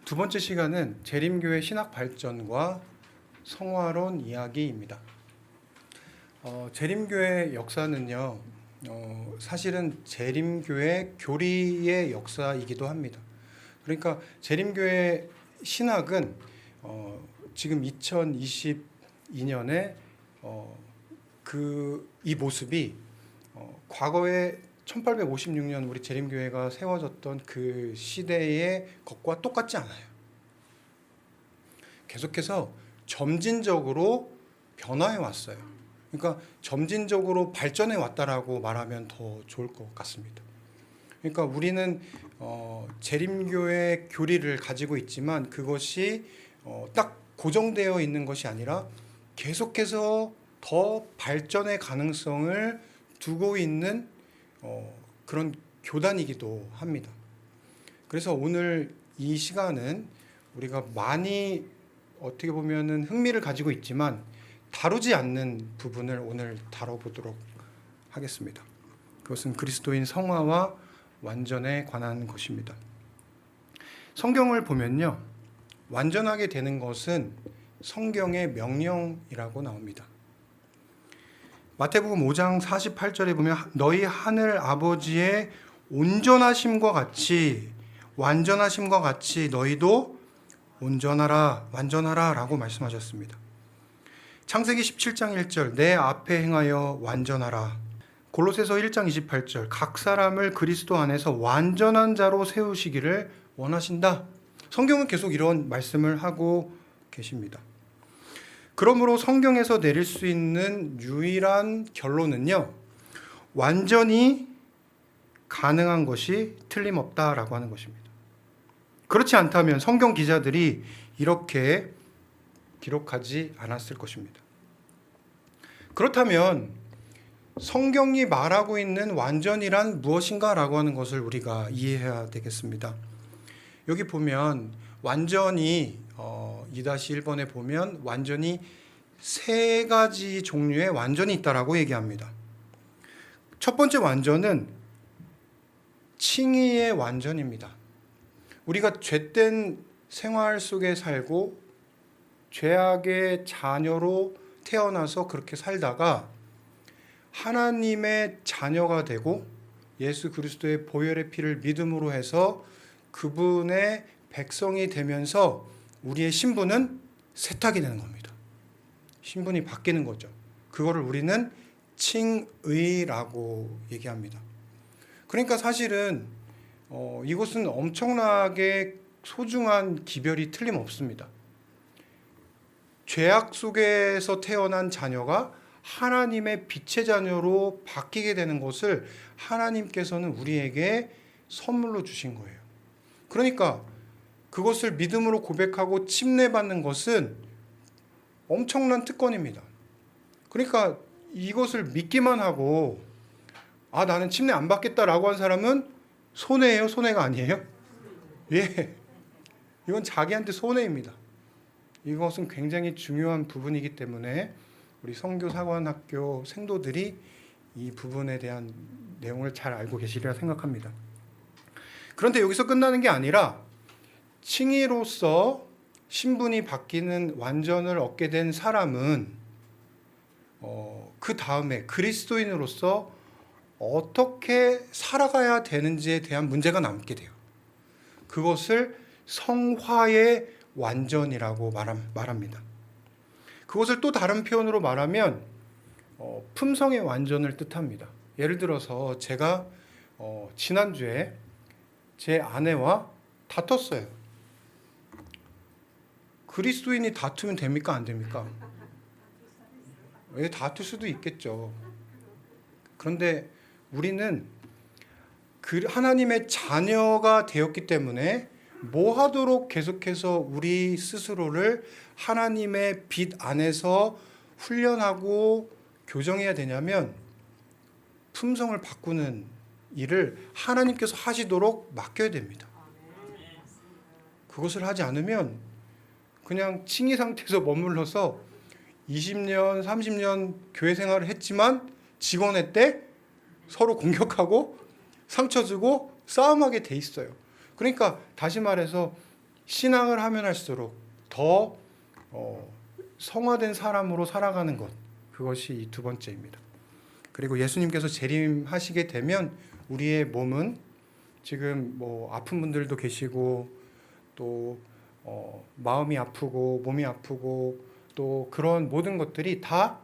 두 번째 시간은 재림교회 신학 발전과 성화론 이야기입니다. 재림교회 역사는요, 사실은 재림교회 교리의 역사이기도 합니다. 그러니까 재림교회 신학은 지금 2022년에 이 모습이 과거에 1856년 우리 재림교회가 세워졌던 그 시대의 것과 똑같지 않아요. 계속해서 점진적으로 변화해 왔어요. 그러니까 점진적으로 발전해 왔다라고 말하면 더 좋을 것 같습니다. 그러니까 우리는 재림교회 교리를 가지고 있지만 그것이 딱 고정되어 있는 것이 아니라 계속해서 더 발전의 가능성을 두고 있는 그런 교단이기도 합니다. 그래서 오늘 이 시간은 우리가 많이 어떻게 보면은 흥미를 가지고 있지만 다루지 않는 부분을 오늘 다뤄보도록 하겠습니다. 그것은 그리스도인 성화와 완전에 관한 것입니다. 성경을 보면요, 완전하게 되는 것은 성경의 명령이라고 나옵니다. 마태복음 5장 48절에 보면 너희 하늘 아버지의 온전하심과 같이 완전하심과 같이 너희도 온전하라, 완전하라 라고 말씀하셨습니다. 창세기 17장 1절 내 앞에 행하여 완전하라. 골로새서 1장 28절 각 사람을 그리스도 안에서 완전한 자로 세우시기를 원하신다. 성경은 계속 이런 말씀을 하고 계십니다. 그러므로 성경에서 내릴 수 있는 유일한 결론은요, 완전히 가능한 것이 틀림없다라고 하는 것입니다. 그렇지 않다면 성경 기자들이 이렇게 기록하지 않았을 것입니다. 그렇다면 성경이 말하고 있는 완전이란 무엇인가라고 하는 것을 우리가 이해해야 되겠습니다. 여기 보면 완전히 2-1번에 보면 완전히 3가지 종류의 완전이 있다라고 얘기합니다. 첫 번째 완전은 칭의의 완전입니다. 우리가 죄된 생활 속에 살고 죄악의 자녀로 태어나서 그렇게 살다가 하나님의 자녀가 되고 예수 그리스도의 보혈의 피를 믿음으로 해서 그분의 백성이 되면서 우리의 신분은 세탁이 되는 겁니다. 신분이 바뀌는 거죠. 그거를 우리는 칭의라고 얘기합니다. 그러니까 사실은 이것은 엄청나게 소중한 기별이 틀림없습니다. 죄악 속에서 태어난 자녀가 하나님의 빛의 자녀로 바뀌게 되는 것을 하나님께서는 우리에게 선물로 주신 거예요. 그러니까 그것을 믿음으로 고백하고 침례받는 것은 엄청난 특권입니다. 그러니까 이것을 믿기만 하고 나는 침례 안 받겠다라고 한 사람은 손해예요? 손해가 아니에요? 예, 이건 자기한테 손해입니다. 이것은 굉장히 중요한 부분이기 때문에 우리 선교사관학교 생도들이 이 부분에 대한 내용을 잘 알고 계시리라 생각합니다. 그런데 여기서 끝나는 게 아니라 칭의로서 신분이 바뀌는 완전을 얻게 된 사람은 그 다음에 그리스도인으로서 어떻게 살아가야 되는지에 대한 문제가 남게 돼요. 그것을 성화의 완전이라고 말합니다. 그것을 또 다른 표현으로 말하면 품성의 완전을 뜻합니다. 예를 들어서 제가 지난주에 제 아내와 다퉜어요. 그리스도인이 다투면 됩니까? 안 됩니까? 다툴 수도 있겠죠. 그런데 우리는 하나님의 자녀가 되었기 때문에 뭐 하도록 계속해서 우리 스스로를 하나님의 빛 안에서 훈련하고 교정해야 되냐면 품성을 바꾸는 일을 하나님께서 하시도록 맡겨야 됩니다. 그것을 하지 않으면 그냥 칭의 상태에서 머물러서 20년, 30년 교회 생활을 했지만 직원회 때 서로 공격하고 상처 주고 싸움하게 돼 있어요. 그러니까 다시 말해서 신앙을 하면 할수록 더 성화된 사람으로 살아가는 것, 그것이 이 두 번째입니다. 그리고 예수님께서 재림하시게 되면 우리의 몸은 지금 아픈 분들도 계시고 또 마음이 아프고 몸이 아프고 또 그런 모든 것들이 다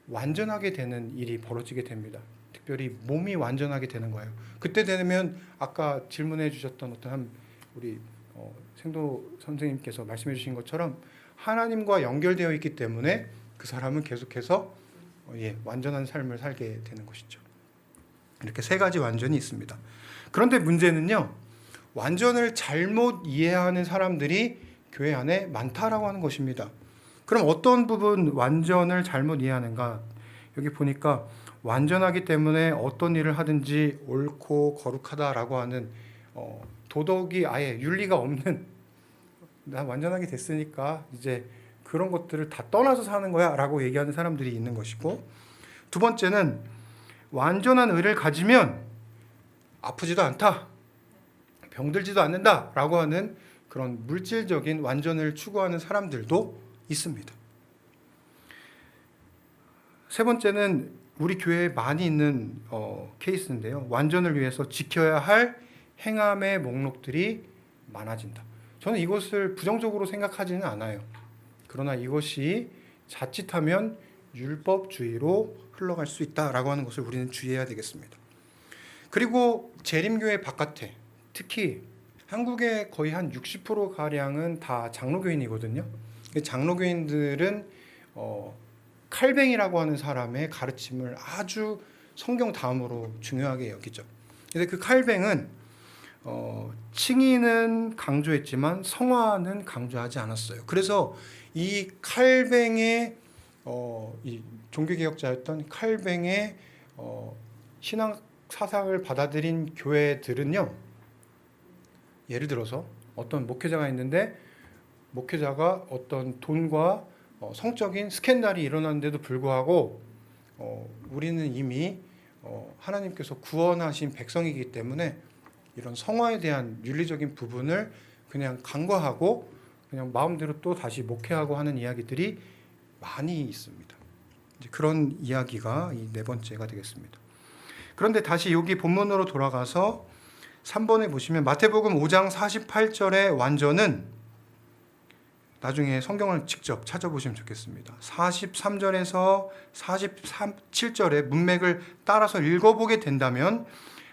완전하게 되는 일이 벌어지게 됩니다. 특별히 몸이 완전하게 되는 거예요. 그때 되면 아까 질문해 주셨던 어떤 우리 생도 선생님께서 말씀해 주신 것처럼 하나님과 연결되어 있기 때문에 그 사람은 계속해서 완전한 삶을 살게 되는 것이죠. 이렇게 3가지 완전이 있습니다. 그런데 문제는요, 완전을 잘못 이해하는 사람들이 교회 안에 많다라고 하는 것입니다. 그럼 어떤 부분 완전을 잘못 이해하는가? 여기 보니까 완전하기 때문에 어떤 일을 하든지 옳고 거룩하다라고 하는 도덕이 아예 윤리가 없는, 나 완전하게 됐으니까 이제 그런 것들을 다 떠나서 사는 거야 라고 얘기하는 사람들이 있는 것이고, 두 번째는 완전한 의를 가지면 아프지도 않다, 병들지도 않는다 라고 하는 그런 물질적인 완전을 추구하는 사람들도 있습니다. 세 번째는 우리 교회에 많이 있는 케이스인데요. 완전을 위해서 지켜야 할 행함의 목록들이 많아진다. 저는 이것을 부정적으로 생각하지는 않아요. 그러나 이것이 자칫하면 율법주의로 흘러갈 수 있다라고 하는 것을 우리는 주의해야 되겠습니다. 그리고 재림교회 바깥에, 특히 한국의 거의 한 60%가량은 다 장로교인이거든요. 장로교인들은 칼뱅이라고 하는 사람의 가르침을 아주 성경 다음으로 중요하게 여기죠. 근데 그 칼뱅은 칭의는 강조했지만 성화는 강조하지 않았어요. 그래서 이 칼뱅의 이 종교개혁자였던 칼뱅의 신앙 사상을 받아들인 교회들은요, 예를 들어서 어떤 목회자가 있는데 목회자가 어떤 돈과 성적인 스캔들이 일어났는데도 불구하고 우리는 이미 하나님께서 구원하신 백성이기 때문에 이런 성화에 대한 윤리적인 부분을 그냥 간과하고 그냥 마음대로 또 다시 목회하고 하는 이야기들이 많이 있습니다. 이제 그런 이야기가 이 네 번째가 되겠습니다. 그런데 다시 여기 본문으로 돌아가서 3번에 보시면 마태복음 5장 48절의 완전은 나중에 성경을 직접 찾아보시면 좋겠습니다. 43절에서 47절의 문맥을 따라서 읽어보게 된다면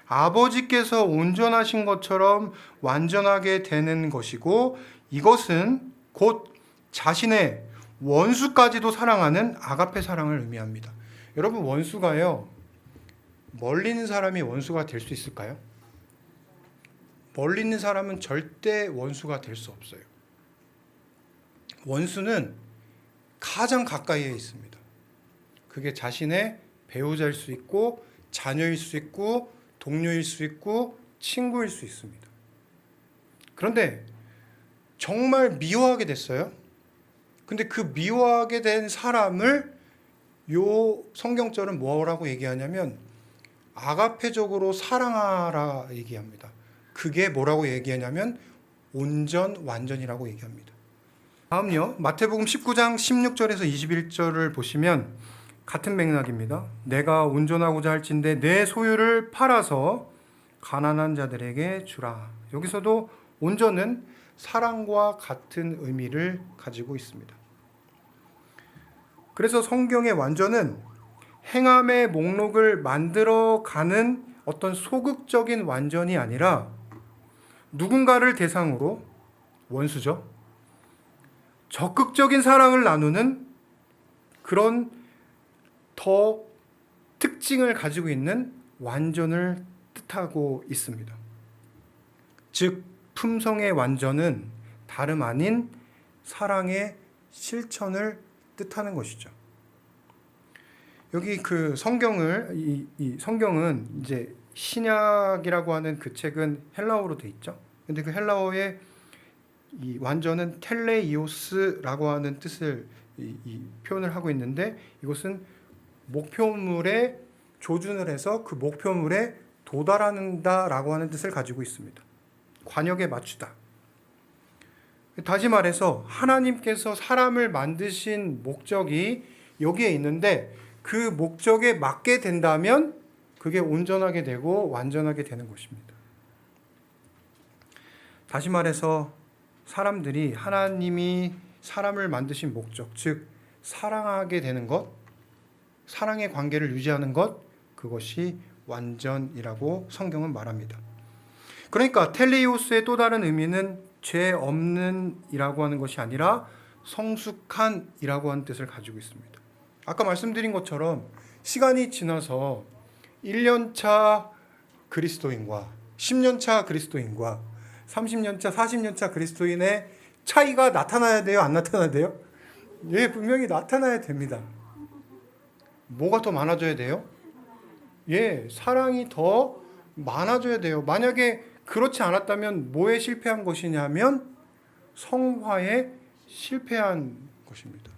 아버지께서 온전하신 것처럼 완전하게 되는 것이고 이것은 곧 자신의 원수까지도 사랑하는 아가페 사랑을 의미합니다. 여러분, 원수가요, 멀리 있는 사람이 원수가 될 수 있을까요? 멀리 있는 사람은 절대 원수가 될 수 없어요. 원수는 가장 가까이에 있습니다. 그게 자신의 배우자일 수 있고 자녀일 수 있고 동료일 수 있고 친구일 수 있습니다. 그런데 정말 미워하게 됐어요. 근데 그 미워하게 된 사람을 요 성경절은 뭐라고 얘기하냐면 아가페적으로 사랑하라 얘기합니다. 그게 뭐라고 얘기하냐면 온전 완전이라고 얘기합니다. 다음요, 마태복음 19장 16절에서 21절을 보시면 같은 맥락입니다. 내가 온전하고자 할진대 내 소유를 팔아서 가난한 자들에게 주라. 여기서도 온전은 사랑과 같은 의미를 가지고 있습니다. 그래서 성경의 완전은 행함의 목록을 만들어가는 어떤 소극적인 완전이 아니라 누군가를 대상으로, 원수죠, 적극적인 사랑을 나누는 그런 더 특징을 가지고 있는 완전을 뜻하고 있습니다. 즉 품성의 완전은 다름 아닌 사랑의 실천을 뜻하는 것이죠. 여기 그 성경을 이 성경은 이제 신약이라고 하는 그 책은 헬라어로 돼 있죠. 근데 그 헬라어의 이 완전은 텔레이오스라고 하는 뜻을 이 표현을 하고 있는데 이것은 목표물에 조준을 해서 그 목표물에 도달한다라고 하는 뜻을 가지고 있습니다. 관역에 맞추다. 다시 말해서 하나님께서 사람을 만드신 목적이 여기에 있는데 그 목적에 맞게 된다면 그게 온전하게 되고 완전하게 되는 것입니다. 다시 말해서 사람들이 하나님이 사람을 만드신 목적, 즉 사랑하게 되는 것, 사랑의 관계를 유지하는 것, 그것이 완전이라고 성경은 말합니다. 그러니까 텔레이오스의 또 다른 의미는 죄 없는 이라고 하는 것이 아니라 성숙한 이라고 하는 뜻을 가지고 있습니다. 아까 말씀드린 것처럼 시간이 지나서 1년차 그리스도인과 10년차 그리스도인과 30년차, 40년차 그리스도인의 차이가 나타나야 돼요? 안 나타나야 돼요? 예, 분명히 나타나야 됩니다. 뭐가 더 많아져야 돼요? 예, 사랑이 더 많아져야 돼요. 만약에 그렇지 않았다면 뭐에 실패한 것이냐면 성화에 실패한 것입니다.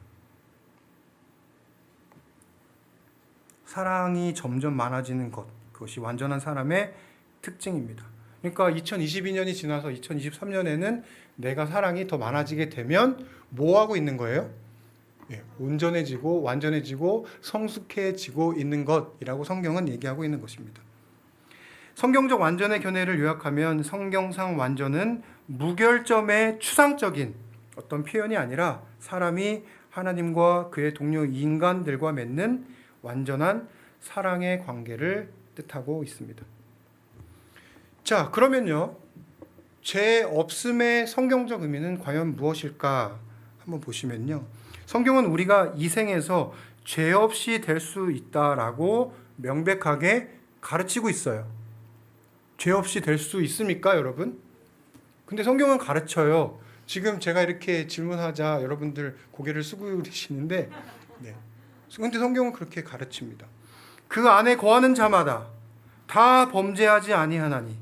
사랑이 점점 많아지는 것, 그것이 완전한 사람의 특징입니다. 그러니까 2022년이 지나서 2023년에는 내가 사랑이 더 많아지게 되면 뭐 하고 있는 거예요? 예, 온전해지고 완전해지고 성숙해지고 있는 것이라고 성경은 얘기하고 있는 것입니다. 성경적 완전의 견해를 요약하면 성경상 완전은 무결점의 추상적인 어떤 표현이 아니라 사람이 하나님과 그의 동료 인간들과 맺는 완전한 사랑의 관계를 뜻하고 있습니다. 자, 그러면요, 죄 없음의 성경적 의미는 과연 무엇일까 한번 보시면요, 성경은 우리가 이 생에서 죄 없이 될 수 있다라고 명백하게 가르치고 있어요. 죄 없이 될 수 있습니까, 여러분? 근데 성경은 가르쳐요. 지금 제가 이렇게 질문하자 여러분들 고개를 숙이시는데, 네. 근데 성경은 그렇게 가르칩니다. 그 안에 거하는 자마다 다 범죄하지 아니하나니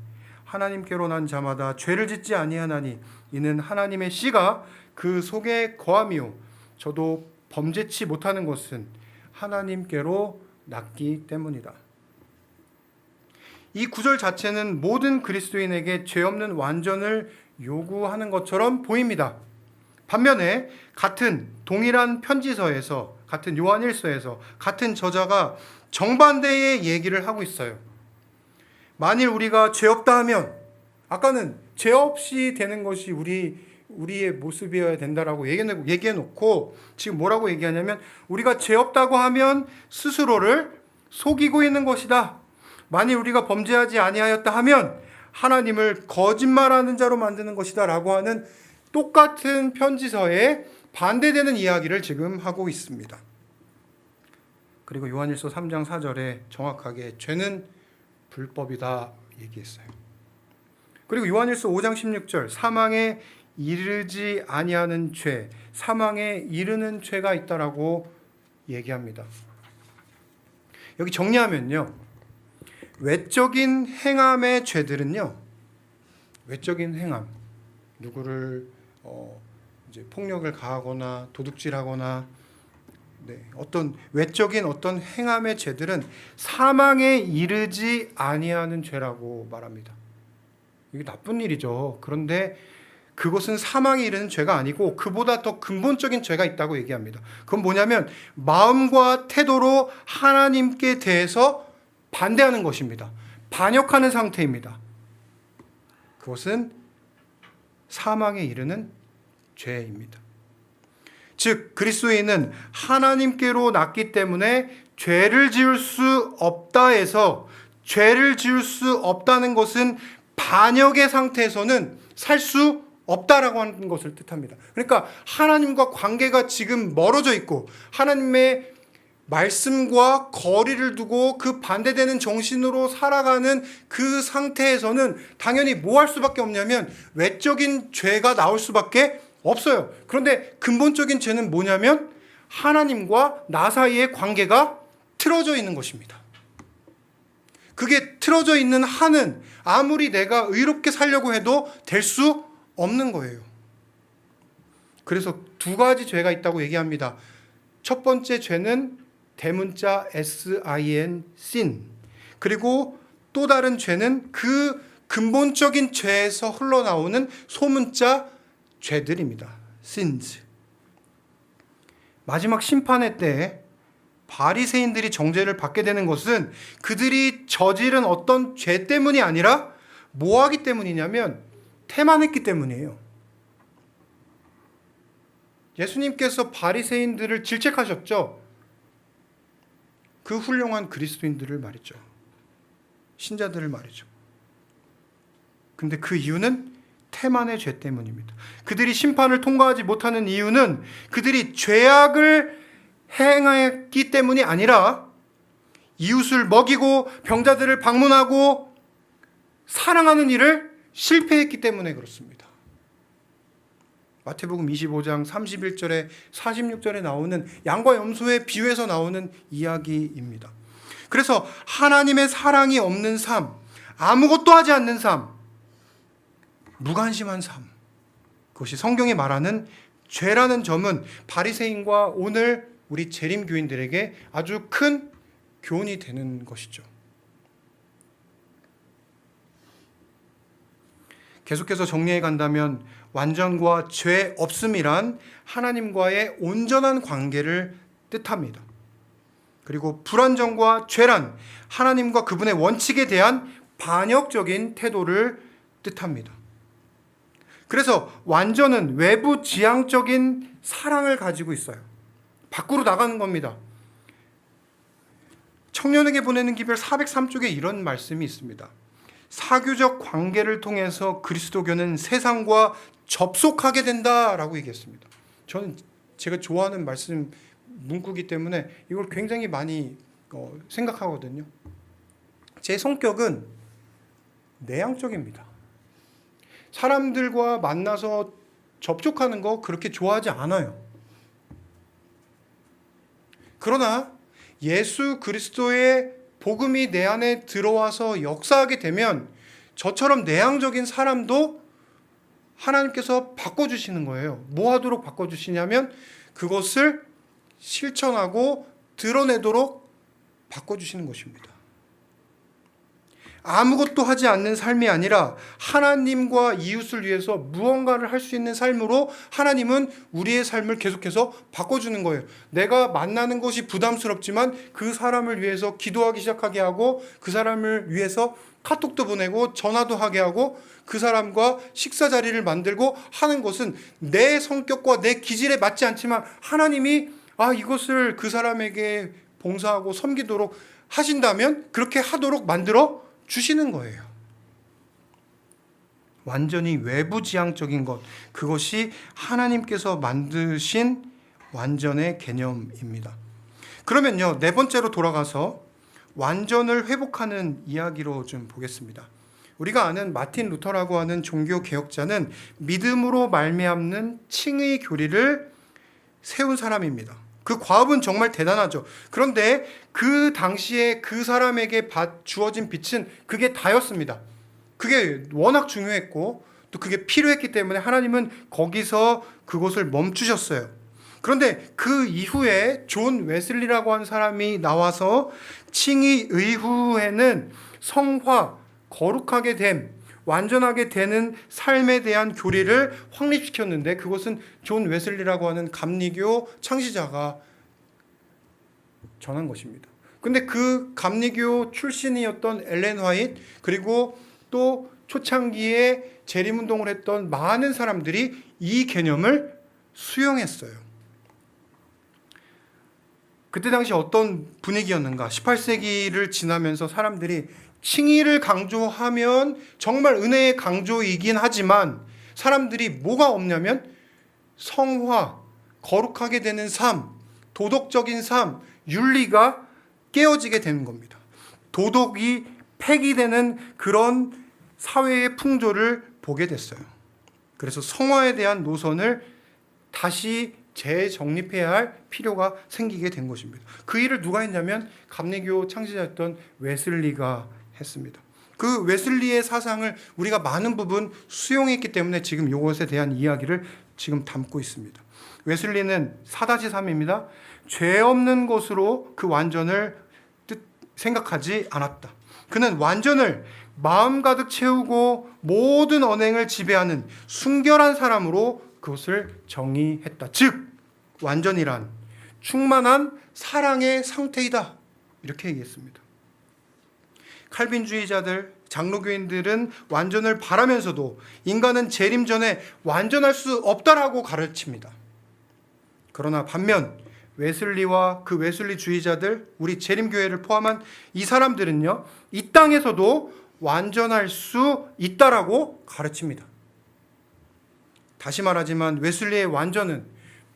하나님께로 난 자마다 죄를 짓지 아니하나니 이는 하나님의 씨가 그 속에 거함이요 저도 범죄치 못하는 것은 하나님께로 났기 때문이다. 이 구절 자체는 모든 그리스도인에게 죄 없는 완전을 요구하는 것처럼 보입니다. 반면에 같은 동일한 편지서에서, 같은 요한일서에서 같은 저자가 정반대의 얘기를 하고 있어요. 만일 우리가 죄 없다 하면, 아까는 죄 없이 되는 것이 우리의 모습이어야 된다라고 얘기해 놓고 지금 뭐라고 얘기하냐면, 우리가 죄 없다고 하면 스스로를 속이고 있는 것이다. 만일 우리가 범죄하지 아니하였다 하면 하나님을 거짓말하는 자로 만드는 것이다 라고 하는 똑같은 편지서에 반대되는 이야기를 지금 하고 있습니다. 그리고 요한일서 3장 4절에 정확하게 죄는 불법이다 얘기했어요. 그리고 요한일서 5장 16절 사망에 이르지 아니하는 죄, 사망에 이르는 죄가 있다라고 얘기합니다. 여기 정리하면요, 외적인 행함의 죄들은요, 외적인 행함, 누구를 이제 폭력을 가하거나 도둑질하거나, 어떤 외적인 어떤 행함의 죄들은 사망에 이르지 아니하는 죄라고 말합니다. 이게 나쁜 일이죠. 그런데 그것은 사망에 이르는 죄가 아니고 그보다 더 근본적인 죄가 있다고 얘기합니다. 그건 뭐냐면 마음과 태도로 하나님께 대해서 반대하는 것입니다. 반역하는 상태입니다. 그것은 사망에 이르는 죄입니다. 즉 그리스도인은 하나님께로 났기 때문에 죄를 지을 수 없다 해서, 죄를 지을 수 없다는 것은 반역의 상태에서는 살 수 없다라고 하는 것을 뜻합니다. 그러니까 하나님과 관계가 지금 멀어져 있고 하나님의 말씀과 거리를 두고 그 반대되는 정신으로 살아가는 그 상태에서는 당연히 뭐 할 수밖에 없냐면 외적인 죄가 나올 수밖에 없어요. 그런데 근본적인 죄는 뭐냐면 하나님과 나 사이의 관계가 틀어져 있는 것입니다. 그게 틀어져 있는 한은 아무리 내가 의롭게 살려고 해도 될 수 없는 거예요. 그래서 두 가지 죄가 있다고 얘기합니다. 첫 번째 죄는 대문자 sin, sin. 그리고 또 다른 죄는 그 근본적인 죄에서 흘러나오는 소문자 죄들입니다. sins. 마지막 심판의 때에 바리새인들이 정죄를 받게 되는 것은 그들이 저지른 어떤 죄 때문이 아니라 뭐 하기 때문이냐면 태만했기 때문이에요. 예수님께서 바리새인들을 질책하셨죠. 그 훌륭한 그리스도인들을 말이죠. 신자들을 말이죠. 근데 그 이유는 태만의 죄 때문입니다. 그들이 심판을 통과하지 못하는 이유는 그들이 죄악을 행했기 때문이 아니라 이웃을 먹이고 병자들을 방문하고 사랑하는 일을 실패했기 때문에 그렇습니다. 마태복음 25장 31절에 46절에 나오는 양과 염소의 비유에서 나오는 이야기입니다. 그래서 하나님의 사랑이 없는 삶, 아무것도 하지 않는 삶, 무관심한 삶, 그것이 성경이 말하는 죄라는 점은 바리새인과 오늘 우리 재림교인들에게 아주 큰 교훈이 되는 것이죠. 계속해서 정리해 간다면 완전과 죄 없음이란 하나님과의 온전한 관계를 뜻합니다. 그리고 불완전과 죄란 하나님과 그분의 원칙에 대한 반역적인 태도를 뜻합니다. 그래서 완전은 외부 지향적인 사랑을 가지고 있어요. 밖으로 나가는 겁니다. 청년에게 보내는 기별 403쪽에 이런 말씀이 있습니다. 사교적 관계를 통해서 그리스도교는 세상과 접속하게 된다라고 얘기했습니다. 저는 제가 좋아하는 말씀 문구기 때문에 이걸 굉장히 많이 생각하거든요. 제 성격은 내향적입니다. 사람들과 만나서 접촉하는 거 그렇게 좋아하지 않아요. 그러나 예수 그리스도의 복음이 내 안에 들어와서 역사하게 되면 저처럼 내향적인 사람도 하나님께서 바꿔주시는 거예요. 뭐 하도록 바꿔주시냐면 그것을 실천하고 드러내도록 바꿔주시는 것입니다. 아무것도 하지 않는 삶이 아니라 하나님과 이웃을 위해서 무언가를 할 수 있는 삶으로 하나님은 우리의 삶을 계속해서 바꿔주는 거예요. 내가 만나는 것이 부담스럽지만 그 사람을 위해서 기도하기 시작하게 하고 그 사람을 위해서 카톡도 보내고 전화도 하게 하고 그 사람과 식사 자리를 만들고 하는 것은 내 성격과 내 기질에 맞지 않지만 하나님이 이것을 그 사람에게 봉사하고 섬기도록 하신다면 그렇게 하도록 만들어 주시는 거예요. 완전히 외부지향적인 것, 그것이 하나님께서 만드신 완전의 개념입니다. 그러면요, 네 번째로 돌아가서 완전을 회복하는 이야기로 좀 보겠습니다. 우리가 아는 마틴 루터라고 하는 종교 개혁자는 믿음으로 말미암는 칭의 교리를 세운 사람입니다. 그 과업은 정말 대단하죠. 그런데 그 당시에 그 사람에게 주어진 빛은 그게 다였습니다. 그게 워낙 중요했고 또 그게 필요했기 때문에 하나님은 거기서 그것을 멈추셨어요. 그런데 그 이후에 존 웨슬리라고 하는 사람이 나와서 칭의 이후에는 성화, 거룩하게 됨, 완전하게 되는 삶에 대한 교리를 확립시켰는데 그것은 존 웨슬리라고 하는 감리교 창시자가 전한 것입니다. 근데 그 감리교 출신이었던 엘렌 화이트 그리고 또 초창기에 재림운동을 했던 많은 사람들이 이 개념을 수용했어요. 그때 당시 어떤 분위기였는가? 18세기를 지나면서 사람들이 칭의를 강조하면 정말 은혜의 강조이긴 하지만 사람들이 뭐가 없냐면 성화, 거룩하게 되는 삶, 도덕적인 삶, 윤리가 깨어지게 되는 겁니다. 도덕이 폐기되는 그런 사회의 풍조를 보게 됐어요. 그래서 성화에 대한 노선을 다시 재정립해야 할 필요가 생기게 된 것입니다. 그 일을 누가 했냐면 감리교 창시자였던 웨슬리가 했습니다. 그 웨슬리의 사상을 우리가 많은 부분 수용했기 때문에 지금 이것에 대한 이야기를 지금 담고 있습니다. 웨슬리는 4-3입니다. 죄 없는 것으로 그 완전을 생각하지 않았다. 그는 완전을 마음 가득 채우고 모든 언행을 지배하는 순결한 사람으로 그것을 정의했다. 즉 완전이란 충만한 사랑의 상태이다. 이렇게 얘기했습니다. 칼빈주의자들, 장로교인들은 완전을 바라면서도 인간은 재림 전에 완전할 수 없다라고 가르칩니다. 그러나 반면 웨슬리와 그 웨슬리주의자들, 우리 재림교회를 포함한 이 사람들은요, 이 땅에서도 완전할 수 있다라고 가르칩니다. 다시 말하지만 웨슬리의 완전은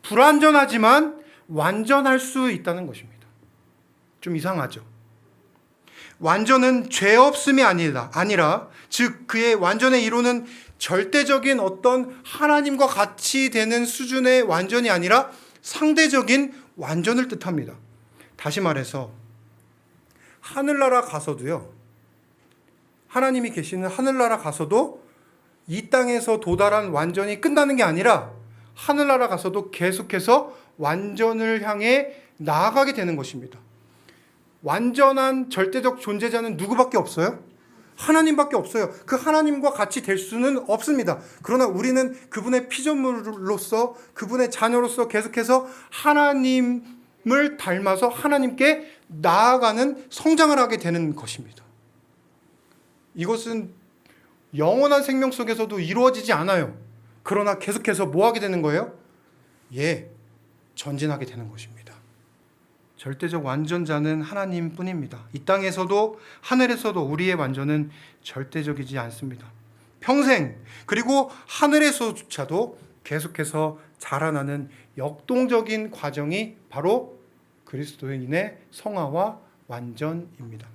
불완전하지만 완전할 수 있다는 것입니다. 좀 이상하죠? 완전은 죄 없음이 아니라 즉 그의 완전의 이론은 절대적인 어떤 하나님과 같이 되는 수준의 완전이 아니라 상대적인 완전을 뜻합니다. 다시 말해서 하늘나라 가서도요, 하나님이 계시는 하늘나라 가서도 이 땅에서 도달한 완전이 끝나는 게 아니라 하늘나라 가서도 계속해서 완전을 향해 나아가게 되는 것입니다. 완전한 절대적 존재자는 누구밖에 없어요? 하나님밖에 없어요. 그 하나님과 같이 될 수는 없습니다. 그러나 우리는 그분의 피조물로서 그분의 자녀로서 계속해서 하나님을 닮아서 하나님께 나아가는 성장을 하게 되는 것입니다. 이것은 영원한 생명 속에서도 이루어지지 않아요. 그러나 계속해서 뭐 하게 되는 거예요? 예, 전진하게 되는 것입니다. 절대적 완전자는 하나님뿐입니다. 이 땅에서도 하늘에서도 우리의 완전은 절대적이지 않습니다. 평생, 그리고 하늘에서조차도 계속해서 자라나는 역동적인 과정이 바로 그리스도인의 성화와 완전입니다.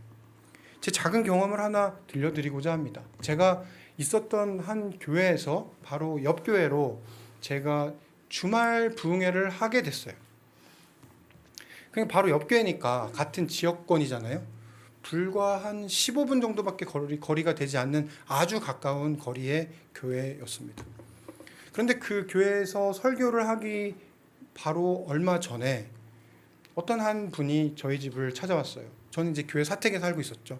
제 작은 경험을 하나 들려드리고자 합니다. 제가 있었던 한 교회에서 바로 옆 교회로 제가 주말 부흥회를 하게 됐어요. 그냥 바로 옆 교회니까 같은 지역권이잖아요. 불과 한 15분 정도밖에 거리가 되지 않는 아주 가까운 거리의 교회였습니다. 그런데 그 교회에서 설교를 하기 바로 얼마 전에 어떤 한 분이 저희 집을 찾아왔어요. 저는 이제 교회 사택에 살고 있었죠.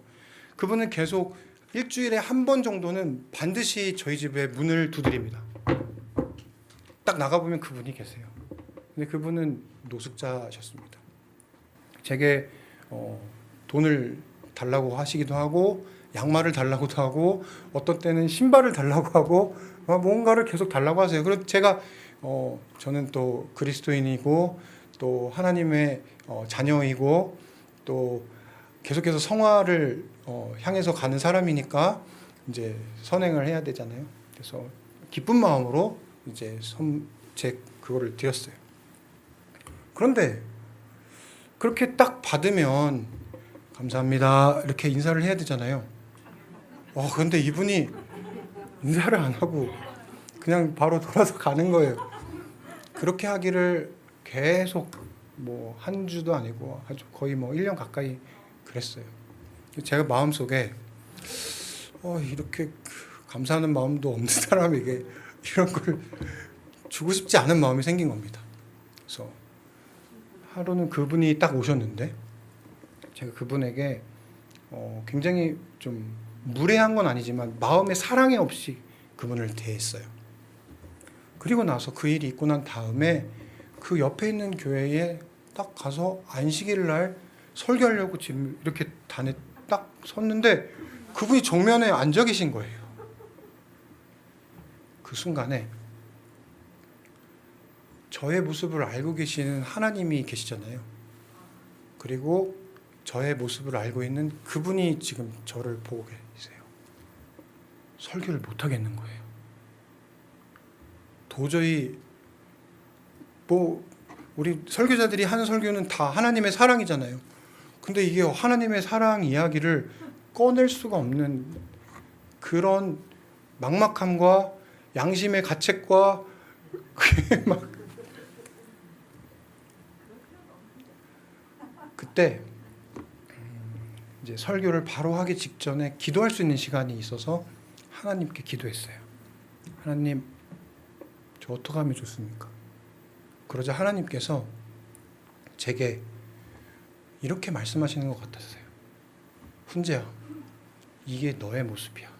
그분은 계속 일주일에 한 번 정도는 반드시 저희 집에 문을 두드립니다. 딱 나가보면 그분이 계세요. 근데 그분은 노숙자셨습니다. 제게 돈을 달라고 하시기도 하고 양말을 달라고도 하고 어떤 때는 신발을 달라고 하고 뭔가를 계속 달라고 하세요. 그래서 제가 저는 또 그리스도인이고 또 하나님의 자녀이고 또 계속해서 성화를 향해서 가는 사람이니까 이제 선행을 해야 되잖아요. 그래서 기쁜 마음으로 이제 제 그거를 드렸어요. 그런데 그렇게 딱 받으면 감사합니다 이렇게 인사를 해야 되잖아요. 그런데 이분이 인사를 안 하고 그냥 바로 돌아서 가는 거예요. 그렇게 하기를 계속 뭐 한 주도 아니고 아주 거의 뭐 1년 가까이 그랬어요. 제가 마음속에 이렇게 감사하는 마음도 없는 사람에게 이런 걸 주고 싶지 않은 마음이 생긴 겁니다. 그래서 하루는 그분이 딱 오셨는데 제가 그분에게 굉장히 좀 무례한 건 아니지만 마음의 사랑이 없이 그분을 대했어요. 그리고 나서 그 일이 있고 난 다음에 그 옆에 있는 교회에 딱 가서 안식일 날 설교하려고 지금 이렇게 단에 딱 섰는데 그분이 정면에 앉아 계신 거예요. 그 순간에 저의 모습을 알고 계시는 하나님이 계시잖아요. 그리고 저의 모습을 알고 있는 그분이 지금 저를 보고 계세요. 설교를 못 하겠는 거예요. 도저히 우리 설교자들이 하는 설교는 다 하나님의 사랑이잖아요. 근데 이게 하나님의 사랑 이야기를 꺼낼 수가 없는 그런 막막함과 양심의 가책과 그게 막 그때 이제 설교를 바로 하기 직전에 기도할 수 있는 시간이 있어서 하나님께 기도했어요. 하나님, 저 어떻게 하면 좋습니까? 그러자 하나님께서 제게 이렇게 말씀하시는 것 같았어요. 훈재야, 이게 너의 모습이야.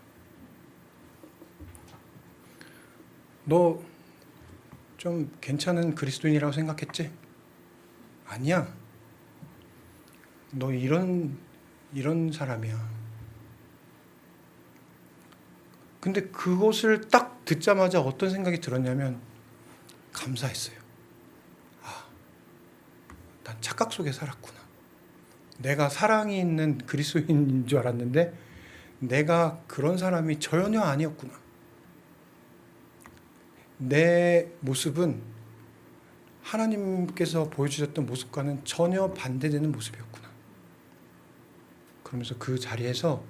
너 좀 괜찮은 그리스도인이라고 생각했지? 아니야. 너 이런 사람이야. 근데 그것을 딱 듣자마자 어떤 생각이 들었냐면 감사했어요. 난 착각 속에 살았구나. 내가 사랑이 있는 그리스도인인 줄 알았는데 내가 그런 사람이 전혀 아니었구나. 내 모습은 하나님께서 보여주셨던 모습과는 전혀 반대되는 모습이었구나. 그러면서 그 자리에서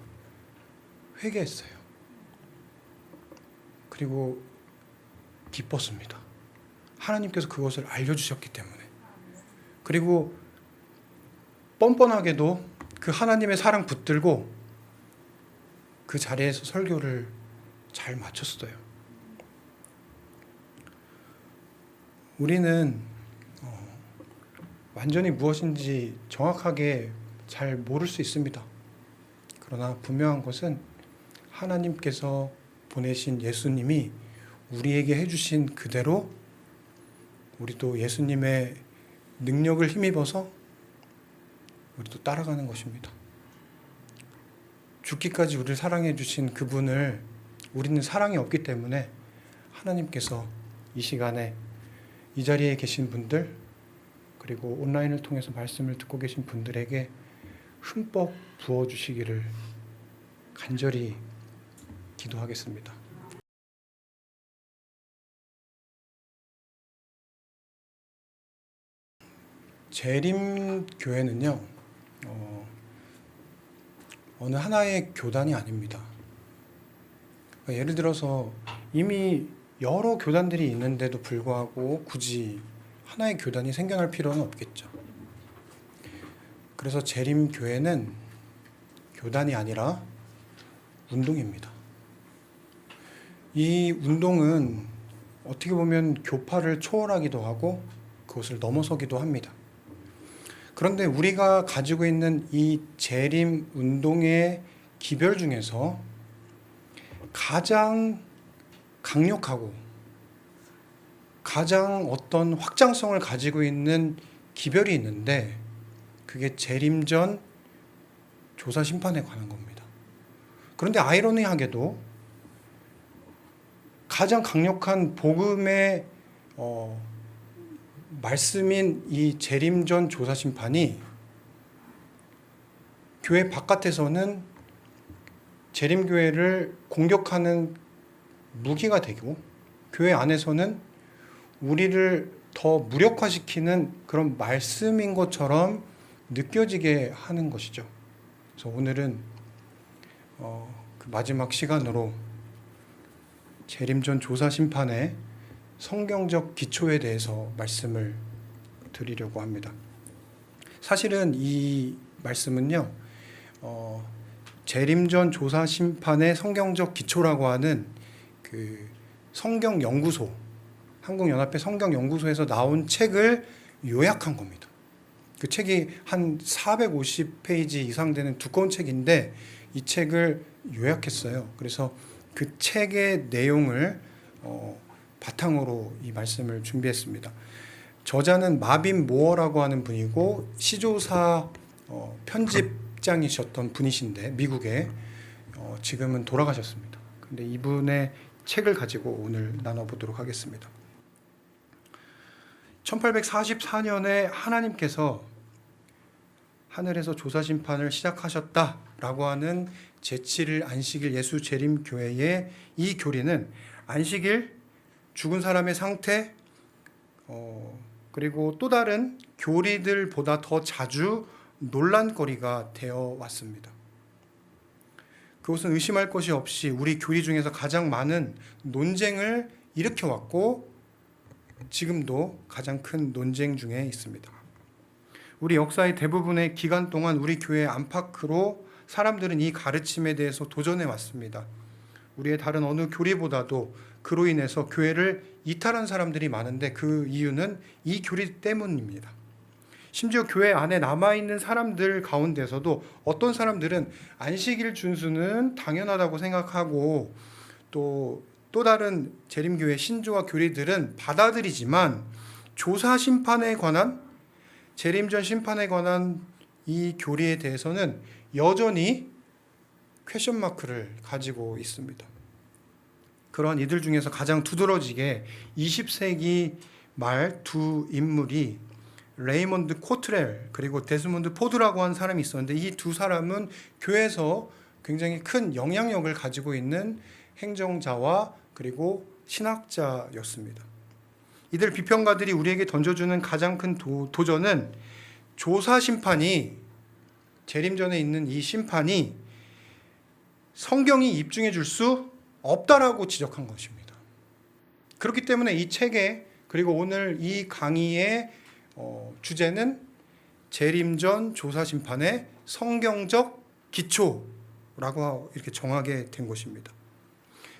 회개했어요. 그리고 기뻤습니다. 하나님께서 그것을 알려주셨기 때문에. 그리고 뻔뻔하게도 그 하나님의 사랑 붙들고 그 자리에서 설교를 잘 마쳤어요. 우리는 완전히 무엇인지 정확하게 잘 모를 수 있습니다. 그러나 분명한 것은 하나님께서 보내신 예수님이 우리에게 해주신 그대로 우리도 예수님의 능력을 힘입어서 우리도 따라가는 것입니다. 죽기까지 우리를 사랑해 주신 그분을 우리는 사랑이 없기 때문에 하나님께서 이 시간에 이 자리에 계신 분들, 그리고 온라인을 통해서 말씀을 듣고 계신 분들에게 흠뻑 부어주시기를 간절히 기도하겠습니다. 재림교회는요, 어느 하나의 교단이 아닙니다. 그러니까 예를 들어서 이미 여러 교단들이 있는데도 불구하고 굳이 하나의 교단이 생겨날 필요는 없겠죠. 그래서 재림교회는 교단이 아니라 운동입니다. 이 운동은 어떻게 보면 교파를 초월하기도 하고 그것을 넘어서기도 합니다. 그런데 우리가 가지고 있는 이 재림 운동의 기별 중에서 가장 강력하고 가장 어떤 확장성을 가지고 있는 기별이 있는데 그게 재림 전 조사 심판에 관한 겁니다. 그런데 아이러니하게도 가장 강력한 복음의 말씀인 이 재림 전 조사 심판이 교회 바깥에서는 재림교회를 공격하는 무기가 되고 교회 안에서는 우리를 더 무력화시키는 그런 말씀인 것처럼 느껴지게 하는 것이죠. 그래서 오늘은 그 마지막 시간으로 재림 전 조사 심판의 성경적 기초에 대해서 말씀을 드리려고 합니다. 사실은 이 말씀은요, 재림 전 조사 심판의 성경적 기초라고 하는 그 성경연구소, 한국연합회 성경연구소에서 나온 책을 요약한 겁니다. 그 책이 한 450페이지 이상 되는 두꺼운 책인데 이 책을 요약했어요. 그래서 그 책의 내용을 바탕으로 이 말씀을 준비했습니다. 저자는 마빈 모어라고 하는 분이고 시조사 편집장이셨던 분이신데 미국에 지금은 돌아가셨습니다. 근데 이분의 책을 가지고 오늘 나눠보도록 하겠습니다. 1844년에 하나님께서 하늘에서 조사 심판을 시작하셨다라고 하는 제7일 안식일 예수 재림교회의 이 교리는 안식일, 죽은 사람의 상태, 그리고 또 다른 교리들보다 더 자주 논란거리가 되어 왔습니다. 그것은 의심할 것이 없이 우리 교리 중에서 가장 많은 논쟁을 일으켜왔고 지금도 가장 큰 논쟁 중에 있습니다. 우리 역사의 대부분의 기간 동안 우리 교회 안팎으로 사람들은 이 가르침에 대해서 도전해 왔습니다. 우리의 다른 어느 교리보다도 그로 인해서 교회를 이탈한 사람들이 많은데 그 이유는 이 교리 때문입니다. 심지어 교회 안에 남아있는 사람들 가운데서도 어떤 사람들은 안식일 준수는 당연하다고 생각하고 또 다른 재림교회 신조와 교리들은 받아들이지만 조사 심판에 관한, 재림 전 심판에 관한 이 교리에 대해서는 여전히 퀘션 마크를 가지고 있습니다. 그러한 이들 중에서 가장 두드러지게 20세기 말 두 인물이 레이먼드 코트렐 그리고 데스몬드 포드라고 하는 사람이 있었는데 이 두 사람은 교회에서 굉장히 큰 영향력을 가지고 있는 행정자와 그리고 신학자였습니다. 이들 비평가들이 우리에게 던져주는 가장 큰 도전은 조사 심판이, 재림 전에 있는 이 심판이 성경이 입증해 줄 수 없다라고 지적한 것입니다. 그렇기 때문에 이 책에, 그리고 오늘 이 강의의 주제는 재림 전 조사 심판의 성경적 기초라고 이렇게 정하게 된 것입니다.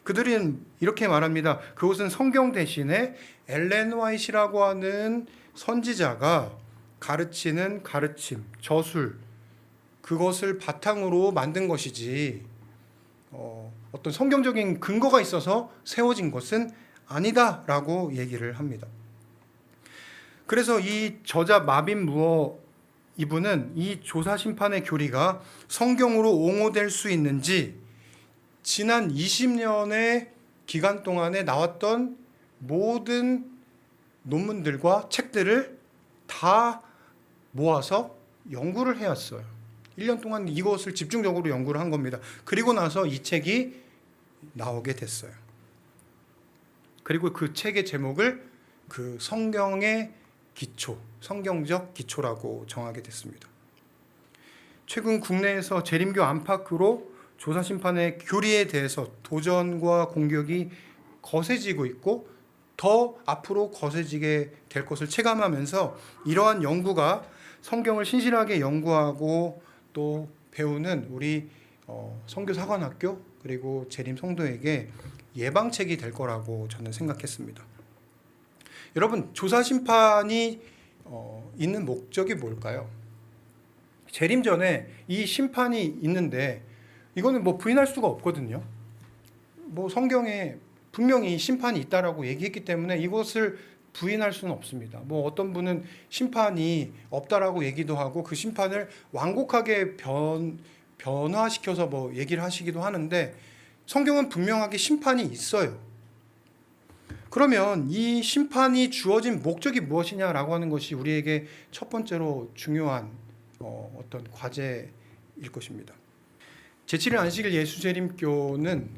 그들은 이렇게 말합니다. 그것은 성경 대신에 엘렌 화이트라고 하는 선지자가 가르치는 가르침, 저술, 그것을 바탕으로 만든 것이지 어떤 성경적인 근거가 있어서 세워진 것은 아니다라고 얘기를 합니다. 그래서 이 저자 마빈 무어 이분은 이 조사 심판의 교리가 성경으로 옹호될 수 있는지 지난 20년의 기간 동안에 나왔던 모든 논문들과 책들을 다 모아서 연구를 해왔어요. 1년 동안 이것을 집중적으로 연구를 한 겁니다. 그리고 나서 이 책이 나오게 됐어요. 그리고 그 책의 제목을 그 성경의 기초, 성경적 기초라고 정하게 됐습니다. 최근 국내에서 재림교 안팎으로 조사심판의 교리에 대해서 도전과 공격이 거세지고 있고 더 앞으로 거세지게 될 것을 체감하면서 이러한 연구가 성경을 신실하게 연구하고 또 배우는 우리 선교사관학교 그리고 재림 성도에게 예방책이 될 거라고 저는 생각했습니다. 여러분, 조사심판이 있는 목적이 뭘까요? 재림 전에 이 심판이 있는데 이거는 뭐 부인할 수가 없거든요. 뭐 성경에 분명히 심판이 있다라고 얘기했기 때문에 이것을 부인할 수는 없습니다. 뭐 어떤 분은 심판이 없다라고 얘기도 하고 그 심판을 완곡하게 변화시켜서 뭐 얘기를 하시기도 하는데 성경은 분명하게 심판이 있어요. 그러면 이 심판이 주어진 목적이 무엇이냐라고 하는 것이 우리에게 첫 번째로 중요한 어떤 과제일 것입니다. 제7일 안식일 예수재림교는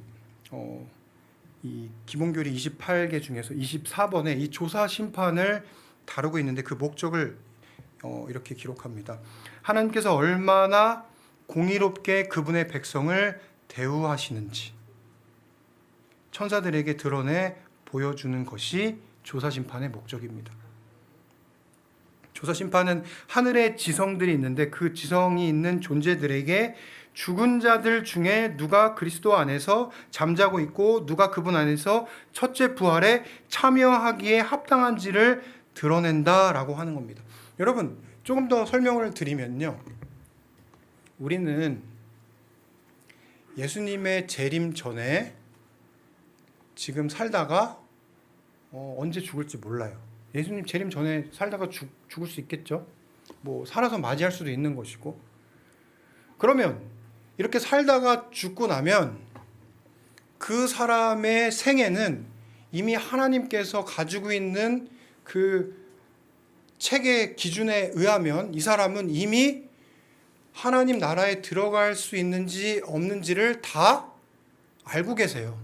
이 기본교리 28개 중에서 24번에 이 조사 심판을 다루고 있는데 그 목적을 이렇게 기록합니다. 하나님께서 얼마나 공의롭게 그분의 백성을 대우하시는지 천사들에게 드러내 보여주는 것이 조사 심판의 목적입니다. 조사 심판은 하늘에 지성들이 있는데 그 지성이 있는 존재들에게 죽은 자들 중에 누가 그리스도 안에서 잠자고 있고 누가 그분 안에서 첫째 부활에 참여하기에 합당한지를 드러낸다라고 하는 겁니다. 여러분, 조금 더 설명을 드리면요. 우리는 예수님의 재림 전에 지금 살다가 언제 죽을지 몰라요. 예수님 재림 전에 살다가 죽을 수 있겠죠. 뭐 살아서 맞이할 수도 있는 것이고. 그러면 이렇게 살다가 죽고 나면 그 사람의 생애는 이미 하나님께서 가지고 있는 그 책의 기준에 의하면 이 사람은 이미 하나님 나라에 들어갈 수 있는지 없는지를 다 알고 계세요.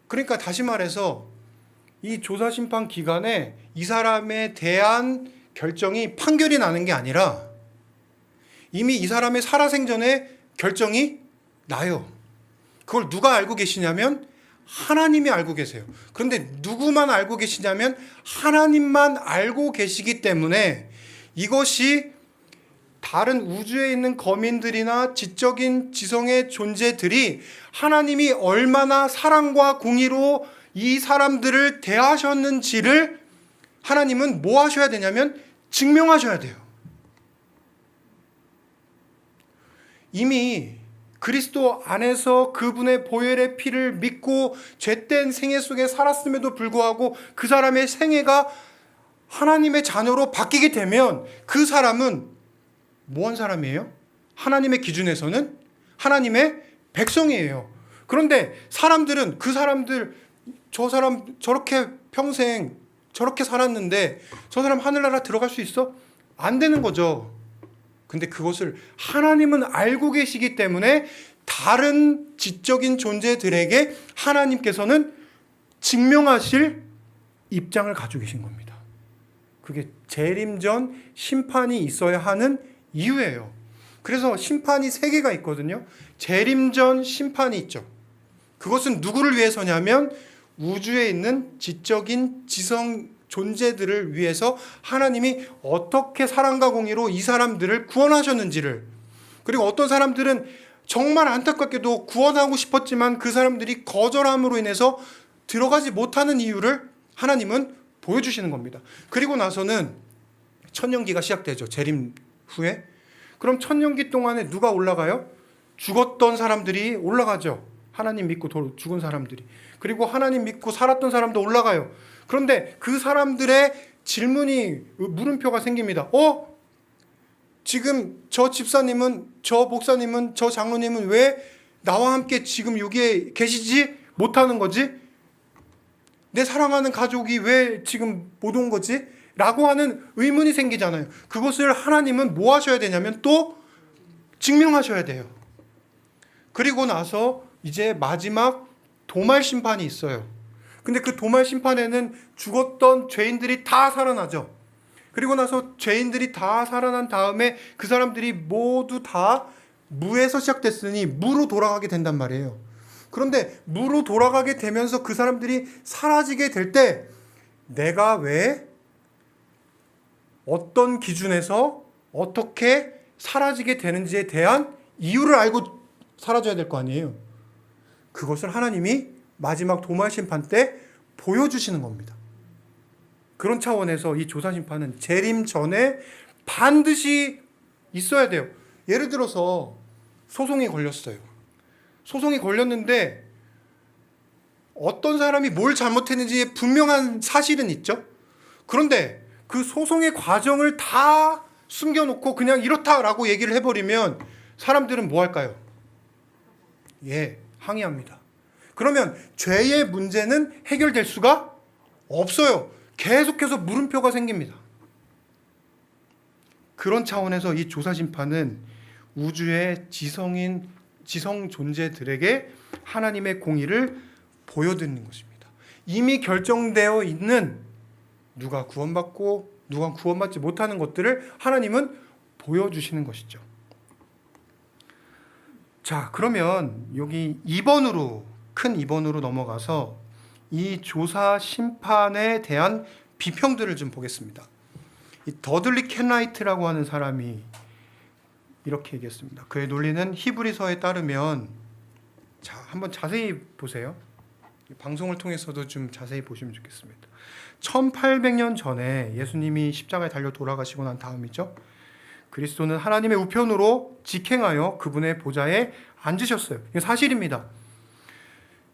그러니까 다시 말해서 이 조사심판 기간에 이 사람에 대한 결정이 판결이 나는 게 아니라 이미 이 사람의 살아생전에 결정이 나요. 그걸 누가 알고 계시냐면 하나님이 알고 계세요. 그런데 누구만 알고 계시냐면 하나님만 알고 계시기 때문에 이것이 다른 우주에 있는 거민들이나 지적인 지성의 존재들이 하나님이 얼마나 사랑과 공의로 이 사람들을 대하셨는지를 하나님은 뭐 하셔야 되냐면 증명하셔야 돼요. 이미 그리스도 안에서 그분의 보혈의 피를 믿고 죄된 생애 속에 살았음에도 불구하고 그 사람의 생애가 하나님의 자녀로 바뀌게 되면 그 사람은 뭐한 사람이에요? 하나님의 기준에서는 하나님의 백성이에요. 그런데 사람들은 저 사람 저렇게 평생 저렇게 살았는데 저 사람 하늘나라 들어갈 수 있어? 안 되는 거죠. 근데 그것을 하나님은 알고 계시기 때문에 다른 지적인 존재들에게 하나님께서는 증명하실 입장을 가지고 계신 겁니다. 그게 재림 전 심판이 있어야 하는 이유예요. 그래서 심판이 3개가 있거든요. 재림 전 심판이 있죠. 그것은 누구를 위해서냐면 우주에 있는 지적인 지성 존재들을 위해서 하나님이 어떻게 사랑과 공의로 이 사람들을 구원하셨는지를, 그리고 어떤 사람들은 정말 안타깝게도 구원하고 싶었지만 그 사람들이 거절함으로 인해서 들어가지 못하는 이유를 하나님은 보여주시는 겁니다. 그리고 나서는 천년기가 시작되죠. 재림 후에. 그럼 천년기 동안에 누가 올라가요? 죽었던 사람들이 올라가죠. 하나님 믿고 죽은 사람들이. 그리고 하나님 믿고 살았던 사람도 올라가요. 그런데 그 사람들의 물음표가 생깁니다. 지금 저 집사님은, 저 목사님은, 저 장로님은 왜 나와 함께 지금 여기에 계시지 못하는 거지? 내 사랑하는 가족이 왜 지금 못 온 거지? 라고 하는 의문이 생기잖아요. 그것을 하나님은 뭐 하셔야 되냐면 또 증명하셔야 돼요. 그리고 나서 이제 마지막 도말 심판이 있어요. 근데 그 도말 심판에는 죽었던 죄인들이 다 살아나죠. 그리고 나서 죄인들이 다 살아난 다음에 그 사람들이 모두 다 무에서 시작됐으니 무로 돌아가게 된단 말이에요. 그런데 무로 돌아가게 되면서 그 사람들이 사라지게 될 때 내가 왜 어떤 기준에서 어떻게 사라지게 되는지에 대한 이유를 알고 사라져야 될 거 아니에요. 그것을 하나님이 마지막 도말 심판 때 보여주시는 겁니다. 그런 차원에서 이 조사 심판은 재림 전에 반드시 있어야 돼요. 예를 들어서 소송이 걸렸어요. 소송이 걸렸는데 어떤 사람이 뭘 잘못했는지 분명한 사실은 있죠. 그런데 그 소송의 과정을 다 숨겨놓고 그냥 이렇다라고 얘기를 해버리면 사람들은 뭐 할까요? 항의합니다. 그러면 죄의 문제는 해결될 수가 없어요. 계속해서 물음표가 생깁니다. 그런 차원에서 이 조사 심판은 우주의 지성 존재들에게 하나님의 공의를 보여드리는 것입니다. 이미 결정되어 있는 누가 구원받고 누가 구원받지 못하는 것들을 하나님은 보여주시는 것이죠. 자, 그러면 여기 2번으로, 큰 2번으로 넘어가서 이 조사 심판에 대한 비평들을 좀 보겠습니다. 이 더들리 켄라이트라고 하는 사람이 이렇게 얘기했습니다. 그의 논리는 히브리서에 따르면, 자, 한번 자세히 보세요. 방송을 통해서도 좀 자세히 보시면 좋겠습니다. 1800년 전에 예수님이 십자가에 달려 돌아가시고 난 다음이죠. 그리스도는 하나님의 우편으로 직행하여 그분의 보좌에 앉으셨어요. 이게 사실입니다.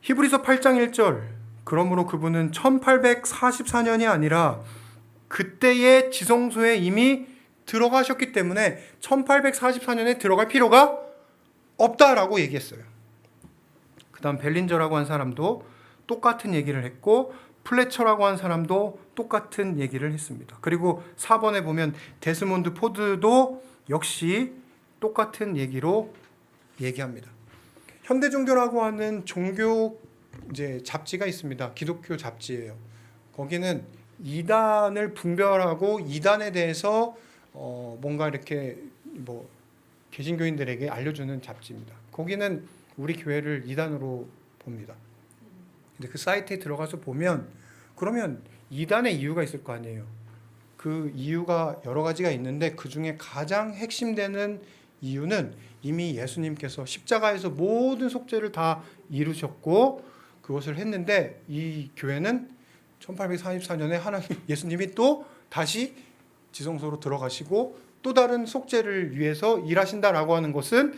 히브리서 8장 1절, 그러므로 그분은 1844년이 아니라 그때의 지성소에 이미 들어가셨기 때문에 1844년에 들어갈 필요가 없다라고 얘기했어요. 그 다음 벨린저라고 한 사람도 똑같은 얘기를 했고, 플래처라고 한 사람도 똑같은 얘기를 했습니다. 그리고 4번에 보면 데스몬드 포드도 역시 똑같은 얘기로 얘기합니다. 현대종교라고 하는 종교 이제 잡지가 있습니다. 기독교 잡지예요. 거기는 이단을 분별하고 이단에 대해서 뭔가 이렇게 뭐 개신교인들에게 알려주는 잡지입니다. 거기는 우리 교회를 이단으로 봅니다. 근데 그 사이트에 들어가서 보면 그러면 이단의 이유가 있을 거 아니에요. 그 이유가 여러 가지가 있는데 그 중에 가장 핵심되는 이유는 이미 예수님께서 십자가에서 모든 속죄를 다 이루셨고 그것을 했는데 이 교회는 1844년에 하나님 예수님이 또 다시 지성소로 들어가시고 또 다른 속죄를 위해서 일하신다라고 하는 것은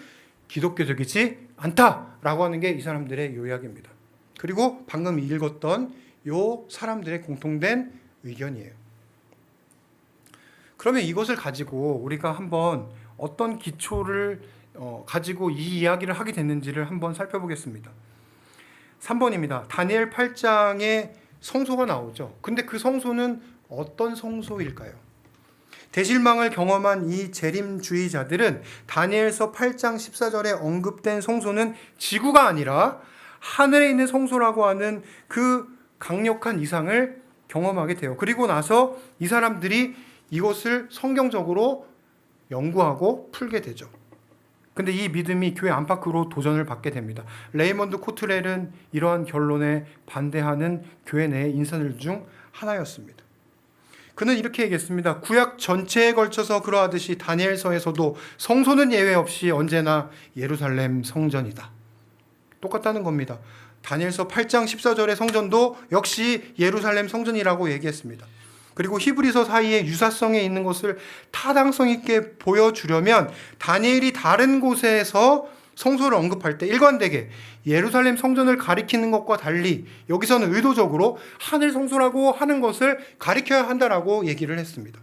기독교적이지 않다라고 하는 게 이 사람들의 요약입니다. 그리고 방금 읽었던 요 사람들의 공통된 의견이에요. 그러면 이것을 가지고 우리가 한번 어떤 기초를 가지고 이 이야기를 하게 됐는지를 한번 살펴보겠습니다. 3번입니다. 다니엘 8장에 성소가 나오죠. 근데 그 성소는 어떤 성소일까요? 대실망을 경험한 이 재림주의자들은 다니엘서 8장 14절에 언급된 성소는 지구가 아니라 하늘에 있는 성소라고 하는 그 강력한 이상을 경험하게 돼요. 그리고 나서 이 사람들이 이것을 성경적으로 연구하고 풀게 되죠. 근데 이 믿음이 교회 안팎으로 도전을 받게 됩니다. 레이먼드 코트렐은 이러한 결론에 반대하는 교회 내 인사들 중 하나였습니다. 그는 이렇게 얘기했습니다. 구약 전체에 걸쳐서 그러하듯이 다니엘서에서도 성소는 예외 없이 언제나 예루살렘 성전이다. 똑같다는 겁니다. 다니엘서 8장 14절의 성전도 역시 예루살렘 성전이라고 얘기했습니다. 그리고 히브리서 사이에 유사성에 있는 것을 타당성 있게 보여주려면 다니엘이 다른 곳에서 성소를 언급할 때 일관되게 예루살렘 성전을 가리키는 것과 달리 여기서는 의도적으로 하늘 성소라고 하는 것을 가리켜야 한다라고 얘기를 했습니다.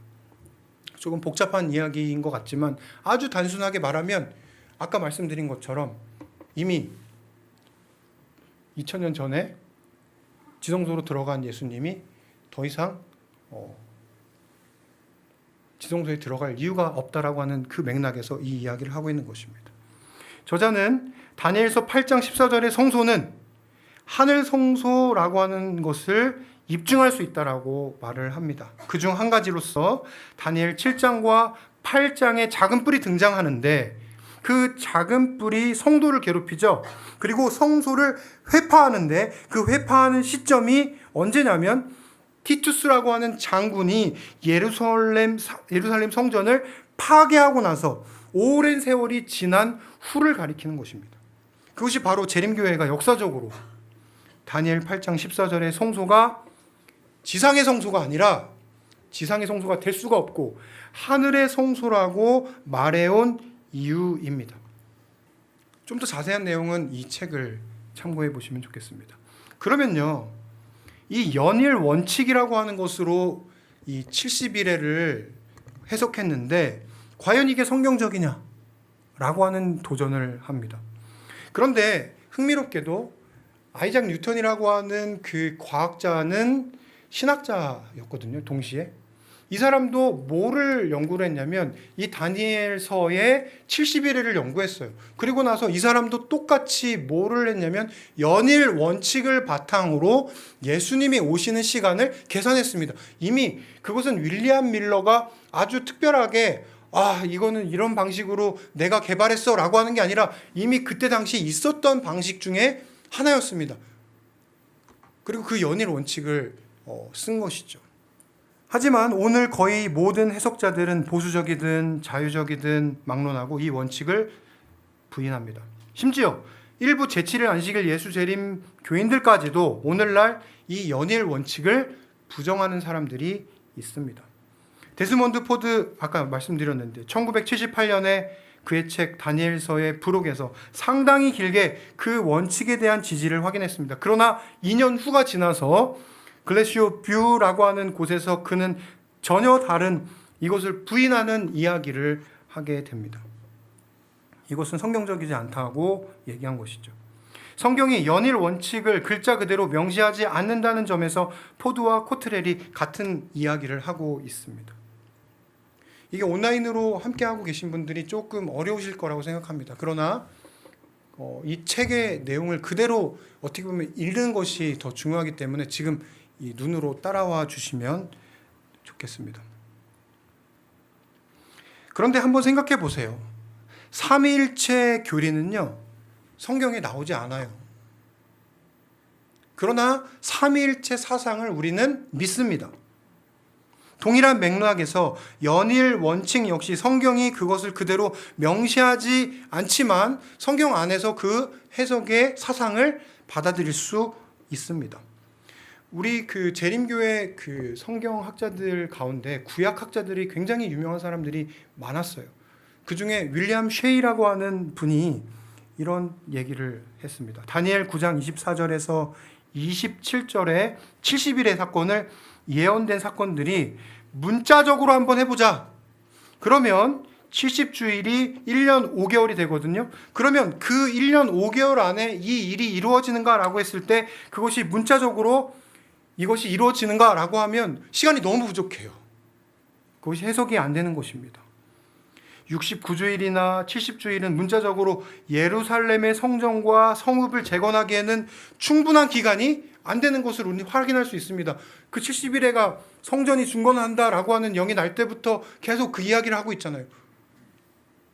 조금 복잡한 이야기인 것 같지만 아주 단순하게 말하면 아까 말씀드린 것처럼 이미 2000년 전에 지성소로 들어간 예수님이 더 이상 지성소에 들어갈 이유가 없다라고 하는 그 맥락에서 이 이야기를 하고 있는 것입니다. 저자는 다니엘서 8장 14절의 성소는 하늘 성소라고 하는 것을 입증할 수 있다라고 말을 합니다. 그중 한 가지로서 다니엘 7장과 8장에 작은 뿔이 등장하는데 그 작은 뿔이 성도를 괴롭히죠. 그리고 성소를 회파하는데 그 회파하는 시점이 언제냐면 티투스라고 하는 장군이 예루살렘 성전을 파괴하고 나서 오랜 세월이 지난 후를 가리키는 것입니다. 그것이 바로 재림교회가 역사적으로 다니엘 8장 14절의 성소가 지상의 성소가 아니라 지상의 성소가 될 수가 없고 하늘의 성소라고 말해온 이유입니다. 좀 더 자세한 내용은 이 책을 참고해 보시면 좋겠습니다. 그러면요, 이 연일 원칙이라고 하는 것으로 이 70일에를 해석했는데 과연 이게 성경적이냐? 라고 하는 도전을 합니다. 그런데 흥미롭게도 아이작 뉴턴이라고 하는 그 과학자는 신학자였거든요, 동시에. 이 사람도 뭐를 연구를 했냐면 이 다니엘서의 70일을 연구했어요. 그리고 나서 이 사람도 똑같이 뭐를 했냐면 연일 원칙을 바탕으로 예수님이 오시는 시간을 계산했습니다. 이미 그것은 윌리엄 밀러가 아주 특별하게 이거는 이런 방식으로 내가 개발했어 라고 하는 게 아니라 이미 그때 당시 있었던 방식 중에 하나였습니다. 그리고 그 연일 원칙을 쓴 것이죠. 하지만 오늘 거의 모든 해석자들은 보수적이든 자유적이든 막론하고 이 원칙을 부인합니다. 심지어 일부 제7일 안식일 예수 재림 교인들까지도 오늘날 이 연일 원칙을 부정하는 사람들이 있습니다. 데스몬드 포드 아까 말씀드렸는데 1978년에 그의 책 다니엘서의 부록에서 상당히 길게 그 원칙에 대한 지지를 확인했습니다. 그러나 2년 후가 지나서 글래시오 뷰라고 하는 곳에서 그는 전혀 다른 이것을 부인하는 이야기를 하게 됩니다. 이것은 성경적이지 않다고 얘기한 것이죠. 성경이 연일 원칙을 글자 그대로 명시하지 않는다는 점에서 포드와 코트렐이 같은 이야기를 하고 있습니다. 이게 온라인으로 함께하고 계신 분들이 조금 어려우실 거라고 생각합니다. 그러나 이 책의 내용을 그대로 어떻게 보면 읽는 것이 더 중요하기 때문에 지금 이 눈으로 따라와 주시면 좋겠습니다. 그런데 한번 생각해 보세요. 삼위일체 교리는요, 성경에 나오지 않아요. 그러나 삼위일체 사상을 우리는 믿습니다. 동일한 맥락에서 연일 원칙 역시 성경이 그것을 그대로 명시하지 않지만 성경 안에서 그 해석의 사상을 받아들일 수 있습니다. 우리 그 재림교회 그 성경학자들 가운데 구약학자들이 굉장히 유명한 사람들이 많았어요. 그 중에 윌리엄 쉐이라고 하는 분이 이런 얘기를 했습니다. 다니엘 9장 24절에서 27절에 70일의 사건을 예언된 사건들이 문자적으로 한번 해보자. 그러면 70주일이 1년 5개월이 되거든요. 그러면 그 1년 5개월 안에 이 일이 이루어지는가라고 했을 때 그것이 문자적으로 이것이 이루어지는가라고 하면 시간이 너무 부족해요. 그것이 해석이 안 되는 것입니다. 69주일이나 70주일은 문자적으로 예루살렘의 성전과 성읍을 재건하기에는 충분한 기간이 안 되는 것을 우리는 확인할 수 있습니다. 그 70일에가 성전이 중건한다라고 하는 영이 날 때부터 계속 그 이야기를 하고 있잖아요.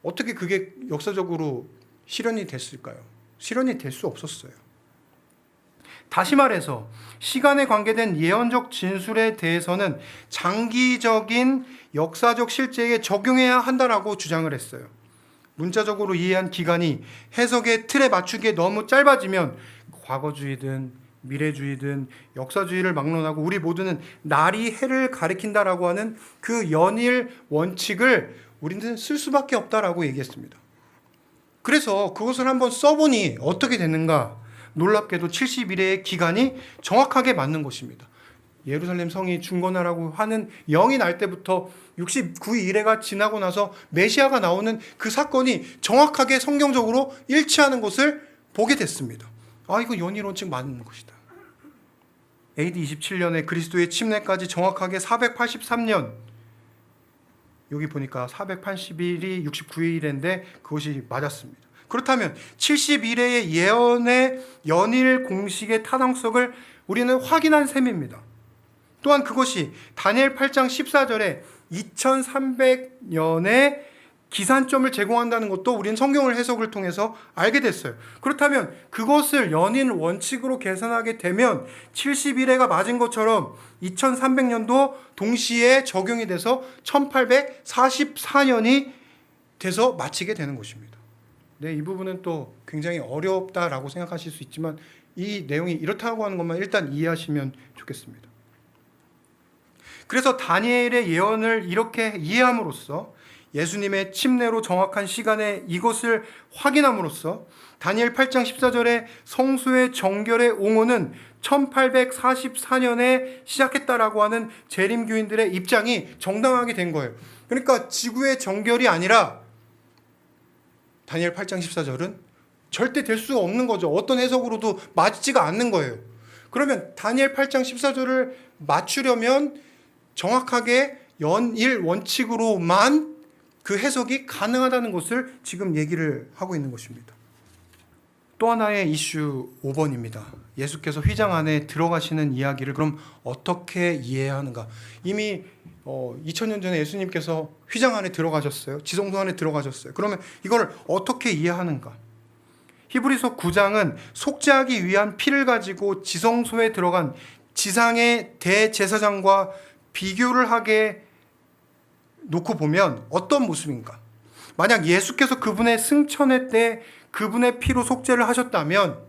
어떻게 그게 역사적으로 실현이 됐을까요? 실현이 될 수 없었어요. 다시 말해서 시간에 관계된 예언적 진술에 대해서는 장기적인 역사적 실제에 적용해야 한다라고 주장을 했어요. 문자적으로 이해한 기간이 해석의 틀에 맞추기에 너무 짧아지면 과거주의든 미래주의든 역사주의를 막론하고 우리 모두는 날이 해를 가리킨다라고 하는 그 연일 원칙을 우리는 쓸 수밖에 없다라고 얘기했습니다. 그래서 그것을 한번 써보니 어떻게 됐는가? 놀랍게도 70일의 기간이 정확하게 맞는 것입니다. 예루살렘 성이 중건하라고 하는 영이 날 때부터 69일회가 지나고 나서 메시아가 나오는 그 사건이 정확하게 성경적으로 일치하는 것을 보게 됐습니다. 이거 연일원칙 맞는 것이다. AD 27년에 그리스도의 침례까지 정확하게 483년, 여기 보니까 480일이 69일인데 그것이 맞았습니다. 그렇다면 71회의 예언의 연일 공식의 타당성을 우리는 확인한 셈입니다. 또한 그것이 다니엘 8장 14절에 2300년의 기산점을 제공한다는 것도 우리는 성경을 해석을 통해서 알게 됐어요. 그렇다면 그것을 연일 원칙으로 계산하게 되면 71회가 맞은 것처럼 2300년도 동시에 적용이 돼서 1844년이 돼서 마치게 되는 것입니다. 네, 이 부분은 또 굉장히 어렵다라고 생각하실 수 있지만 이 내용이 이렇다고 하는 것만 일단 이해하시면 좋겠습니다. 그래서 다니엘의 예언을 이렇게 이해함으로써 예수님의 침례로 정확한 시간에 이것을 확인함으로써 다니엘 8장 14절에 성소의 정결의 옹호는 1844년에 시작했다라고 하는 재림교인들의 입장이 정당하게 된 거예요. 그러니까 지구의 정결이 아니라 다니엘 8장 14절은 절대 될 수 없는 거죠. 어떤 해석으로도 맞지가 않는 거예요. 그러면 다니엘 8장 14절을 맞추려면 정확하게 연일 원칙으로만 그 해석이 가능하다는 것을 지금 얘기를 하고 있는 것입니다. 또 하나의 이슈 5번입니다. 예수께서 휘장 안에 들어가시는 이야기를 그럼 어떻게 이해해야 하는가? 이미 2000년 전에 예수님께서 휘장 안에 들어가셨어요. 지성소 안에 들어가셨어요. 그러면 이걸 어떻게 이해하는가? 히브리서 9장은 속죄하기 위한 피를 가지고 지성소에 들어간 지상의 대제사장과 비교를 하게 놓고 보면 어떤 모습인가? 만약 예수께서 그분의 승천의 때 그분의 피로 속죄를 하셨다면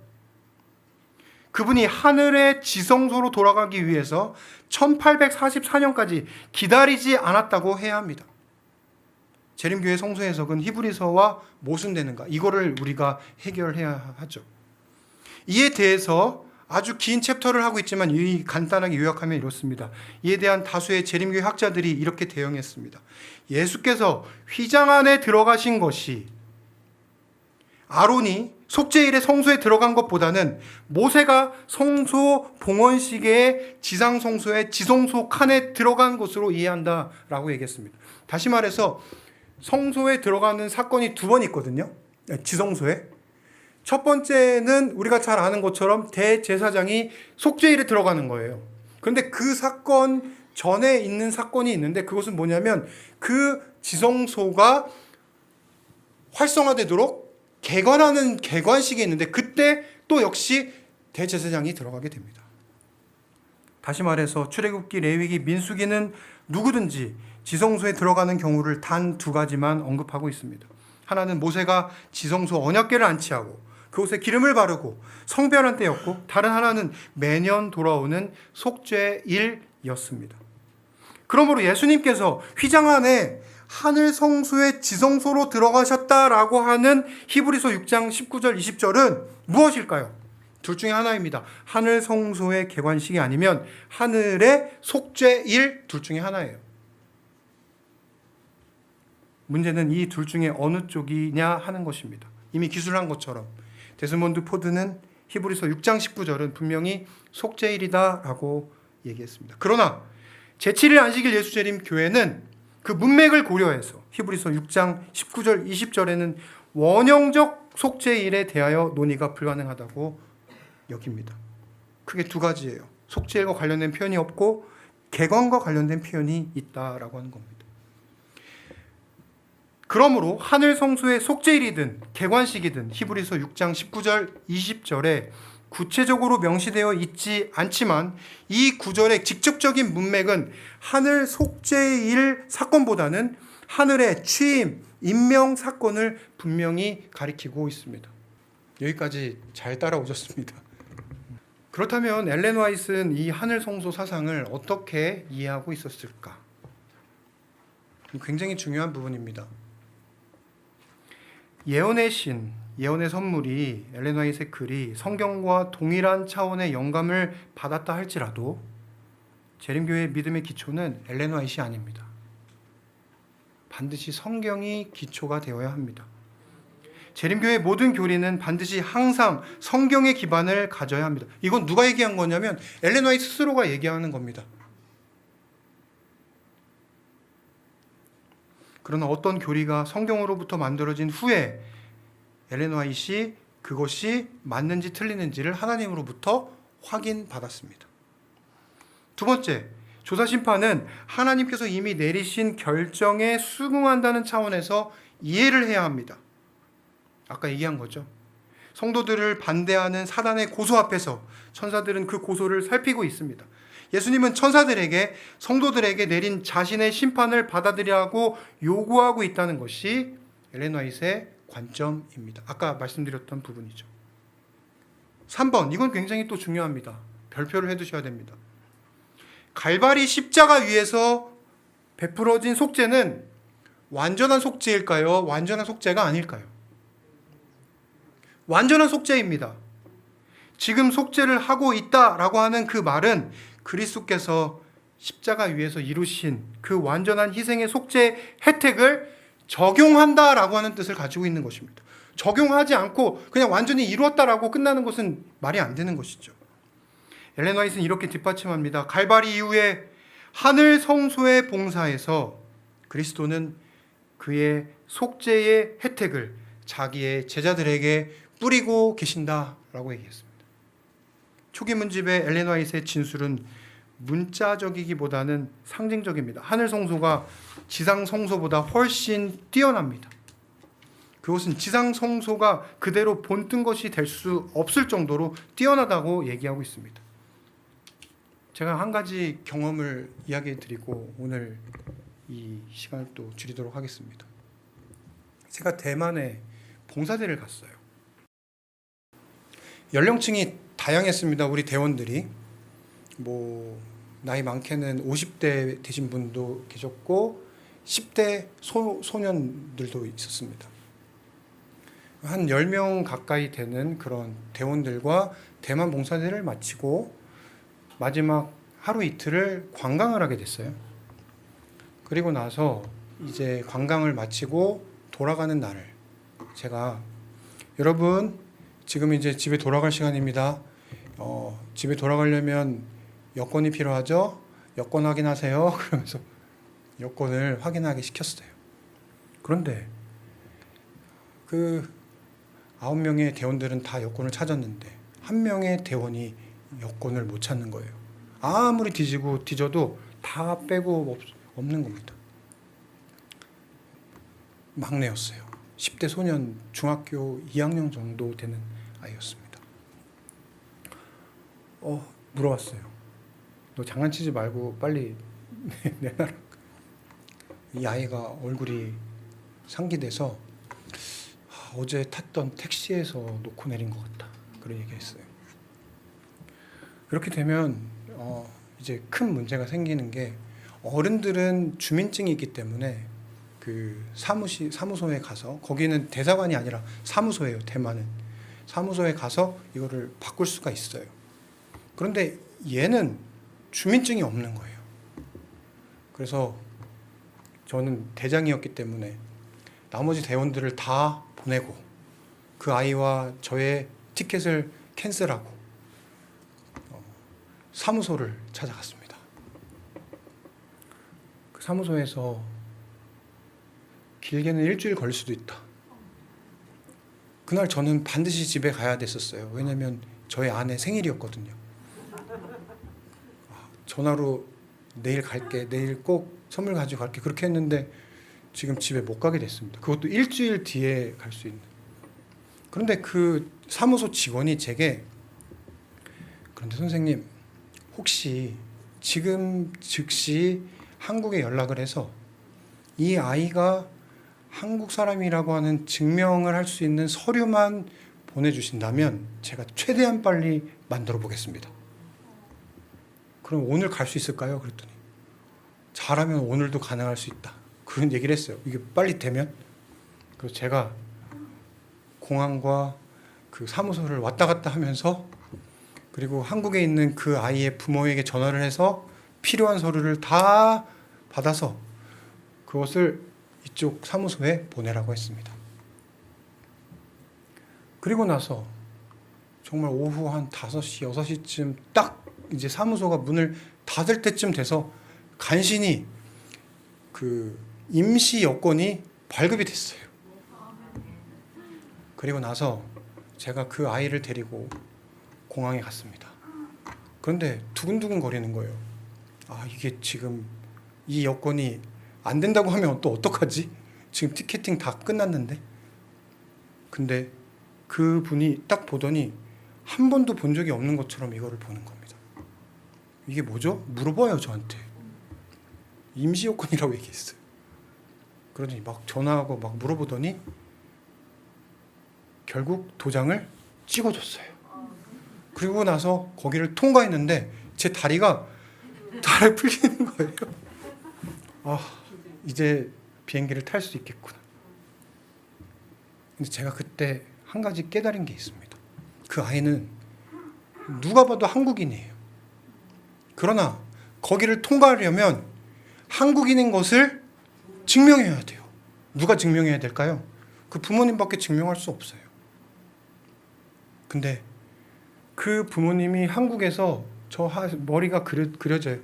그분이 하늘의 지성소로 돌아가기 위해서 1844년까지 기다리지 않았다고 해야 합니다. 재림교회 성서 해석은 히브리서와 모순되는가? 이거를 우리가 해결해야 하죠. 이에 대해서 아주 긴 챕터를 하고 있지만 간단하게 요약하면 이렇습니다. 이에 대한 다수의 재림교회 학자들이 이렇게 대응했습니다. 예수께서 휘장 안에 들어가신 것이 아론이 속죄일에 성소에 들어간 것보다는 모세가 성소 봉헌식의 지상성소의 지성소 칸에 들어간 것으로 이해한다라고 얘기했습니다. 다시 말해서 성소에 들어가는 사건이 두 번 있거든요. 지성소에. 첫 번째는 우리가 잘 아는 것처럼 대제사장이 속죄일에 들어가는 거예요. 그런데 그 사건 전에 있는 사건이 있는데 그것은 뭐냐면 그 지성소가 활성화되도록 개관하는 개관식이 있는데 그때 또 역시 대제사장이 들어가게 됩니다. 다시 말해서 출애굽기, 레위기, 민수기는 누구든지 지성소에 들어가는 경우를 단 두 가지만 언급하고 있습니다. 하나는 모세가 지성소 언약궤를 안치하고 그곳에 기름을 바르고 성별한 때였고, 다른 하나는 매년 돌아오는 속죄일이었습니다. 그러므로 예수님께서 휘장 안에 하늘 성소의 지성소로 들어가셨다라고 하는 히브리서 6장 19절 20절은 무엇일까요? 둘 중에 하나입니다. 하늘 성소의 개관식이 아니면 하늘의 속죄일, 둘 중에 하나예요. 문제는 이 둘 중에 어느 쪽이냐 하는 것입니다. 이미 기술한 것처럼 데스몬드 포드는 히브리서 6장 19절은 분명히 속죄일이다라고 얘기했습니다. 그러나 제7일 안식일 예수재림 교회는 그 문맥을 고려해서 히브리서 6장 19절 20절에는 원형적 속죄일에 대하여 논의가 불가능하다고 여깁니다. 크게 두 가지예요. 속죄일과 관련된 표현이 없고 개관과 관련된 표현이 있다라고 하는 겁니다. 그러므로 하늘 성소의 속죄일이든 개관식이든 히브리서 6장 19절 20절에 구체적으로 명시되어 있지 않지만 이 구절의 직접적인 문맥은 하늘 속죄일 사건보다는 하늘의 취임, 임명 사건을 분명히 가리키고 있습니다. 여기까지 잘 따라오셨습니다. 그렇다면 엘렌 화이트는 이 하늘 성소 사상을 어떻게 이해하고 있었을까? 굉장히 중요한 부분입니다. 예언의 신, 예언의 선물이 엘렌 화이트의 글이 성경과 동일한 차원의 영감을 받았다 할지라도 재림교회의 믿음의 기초는 엘렌 화이트이 아닙니다. 반드시 성경이 기초가 되어야 합니다. 재림교회의 모든 교리는 반드시 항상 성경의 기반을 가져야 합니다. 이건 누가 얘기한 거냐면 엘렌 화이트 스스로가 얘기하는 겁니다. 그러나 어떤 교리가 성경으로부터 만들어진 후에 엘렌 화이트이 그것이 맞는지 틀리는지를 하나님으로부터 확인받았습니다. 두 번째, 조사심판은 하나님께서 이미 내리신 결정에 수긍한다는 차원에서 이해를 해야 합니다. 아까 얘기한 거죠. 성도들을 반대하는 사단의 고소 앞에서 천사들은 그 고소를 살피고 있습니다. 예수님은 천사들에게 성도들에게 내린 자신의 심판을 받아들이라고 요구하고 있다는 것이 엘렌 화이트의 관점입니다. 아까 말씀드렸던 부분이죠. 3번, 이건 굉장히 또 중요합니다. 별표를 해두셔야 됩니다. 갈바리 십자가 위에서 베풀어진 속죄는 완전한 속죄일까요? 완전한 속죄가 아닐까요? 완전한 속죄입니다. 지금 속죄를 하고 있다라고 하는 그 말은 그리스도께서 십자가 위에서 이루신 그 완전한 희생의 속죄 혜택을 적용한다라고 하는 뜻을 가지고 있는 것입니다. 적용하지 않고 그냥 완전히 이루었다라고 끝나는 것은 말이 안 되는 것이죠. 엘렌 화이트는 이렇게 뒷받침합니다. 갈바리 이후에 하늘 성소의 봉사에서 그리스도는 그의 속죄의 혜택을 자기의 제자들에게 뿌리고 계신다라고 얘기했습니다. 초기 문집의 엘렌 화이트의 진술은 문자적이기보다는 상징적입니다. 하늘 성소가 지상 성소보다 훨씬 뛰어납니다. 그것은 지상 성소가 그대로 본뜬 것이 될 수 없을 정도로 뛰어나다고 얘기하고 있습니다. 제가 한 가지 경험을 이야기해 드리고 오늘 이 시간을 또 줄이도록 하겠습니다. 제가 대만에 봉사대를 갔어요. 연령층이 다양했습니다. 우리 대원들이 나이 많게는 50대 되신 분도 계셨고 10대 소년들도 있었습니다. 한 10명 가까이 되는 그런 대원들과 대만 봉사대를 마치고 마지막 하루 이틀을 관광을 하게 됐어요. 그리고 나서 이제 관광을 마치고 돌아가는 날을 제가 여러분 지금 이제 집에 돌아갈 시간입니다. 집에 돌아가려면 여권이 필요하죠? 여권 확인하세요. 그러면서 여권을 확인하게 시켰어요. 그런데 그 9명의 대원들은 다 여권을 찾았는데 한 명의 대원이 여권을 못 찾는 거예요. 아무리 뒤져도 다 빼고 없는 겁니다. 막내였어요. 10대 소년, 중학교 2학년 정도 되는 아이였습니다. 물어봤어요. 너 장난치지 말고 빨리 내놔라. 이 아이가 얼굴이 상기돼서 어제 탔던 택시에서 놓고 내린 것 같다. 그런 얘기했어요. 이렇게 되면 이제 큰 문제가 생기는 게 어른들은 주민증이 있기 때문에 그 사무소에 가서 거기는 대사관이 아니라 사무소예요. 대만은 사무소에 가서 이거를 바꿀 수가 있어요. 그런데 얘는 주민증이 없는 거예요. 그래서 저는 대장이었기 때문에 나머지 대원들을 다 보내고 그 아이와 저의 티켓을 캔슬하고 사무소를 찾아갔습니다. 그 사무소에서 길게는 일주일 걸릴 수도 있다. 그날 저는 반드시 집에 가야 됐었어요. 왜냐하면 저희 아내 생일이었거든요. 전화로 내일 갈게, 내일 꼭 선물 가지고 갈게 그렇게 했는데 지금 집에 못 가게 됐습니다. 그것도 일주일 뒤에 갈 수 있는. 그런데 그 사무소 직원이 제게 그런데 선생님 혹시 지금 즉시 한국에 연락을 해서 이 아이가 한국 사람이라고 하는 증명을 할 수 있는 서류만 보내주신다면 제가 최대한 빨리 만들어 보겠습니다. 그럼 오늘 갈 수 있을까요? 그랬더니 잘하면 오늘도 가능할 수 있다. 그런 얘기를 했어요. 이게 빨리 되면. 그래서 제가 공항과 그 사무소를 왔다 갔다 하면서 그리고 한국에 있는 그 아이의 부모에게 전화를 해서 필요한 서류를 다 받아서 그것을 이쪽 사무소에 보내라고 했습니다. 그리고 나서 정말 오후 한 5시, 6시쯤 딱 이제 사무소가 문을 닫을 때쯤 돼서 간신히 그 임시 여권이 발급이 됐어요. 그리고 나서 제가 그 아이를 데리고 공항에 갔습니다. 그런데 두근두근 거리는 거예요. 아, 이게 지금 이 여권이 안 된다고 하면 또 어떡하지? 지금 티켓팅 다 끝났는데. 근데 그 분이 딱 보더니 한 번도 본 적이 없는 것처럼 이거를 보는 겁니다. 이게 뭐죠? 물어봐요, 저한테. 임시 여권이라고 얘기했어요. 그러더니 막 전화하고 막 물어보더니 결국 도장을 찍어줬어요. 그리고 나서 거기를 통과했는데 제 다리가 잘 풀리는 거예요. 아, 이제 비행기를 탈 수 있겠구나. 근데 제가 그때 한 가지 깨달은 게 있습니다. 그 아이는 누가 봐도 한국인이에요. 그러나 거기를 통과하려면 한국인인 것을 증명해야 돼요. 누가 증명해야 될까요? 그 부모님밖에 증명할 수 없어요. 근데 그 부모님이 한국에서 저 머리가 그려져요.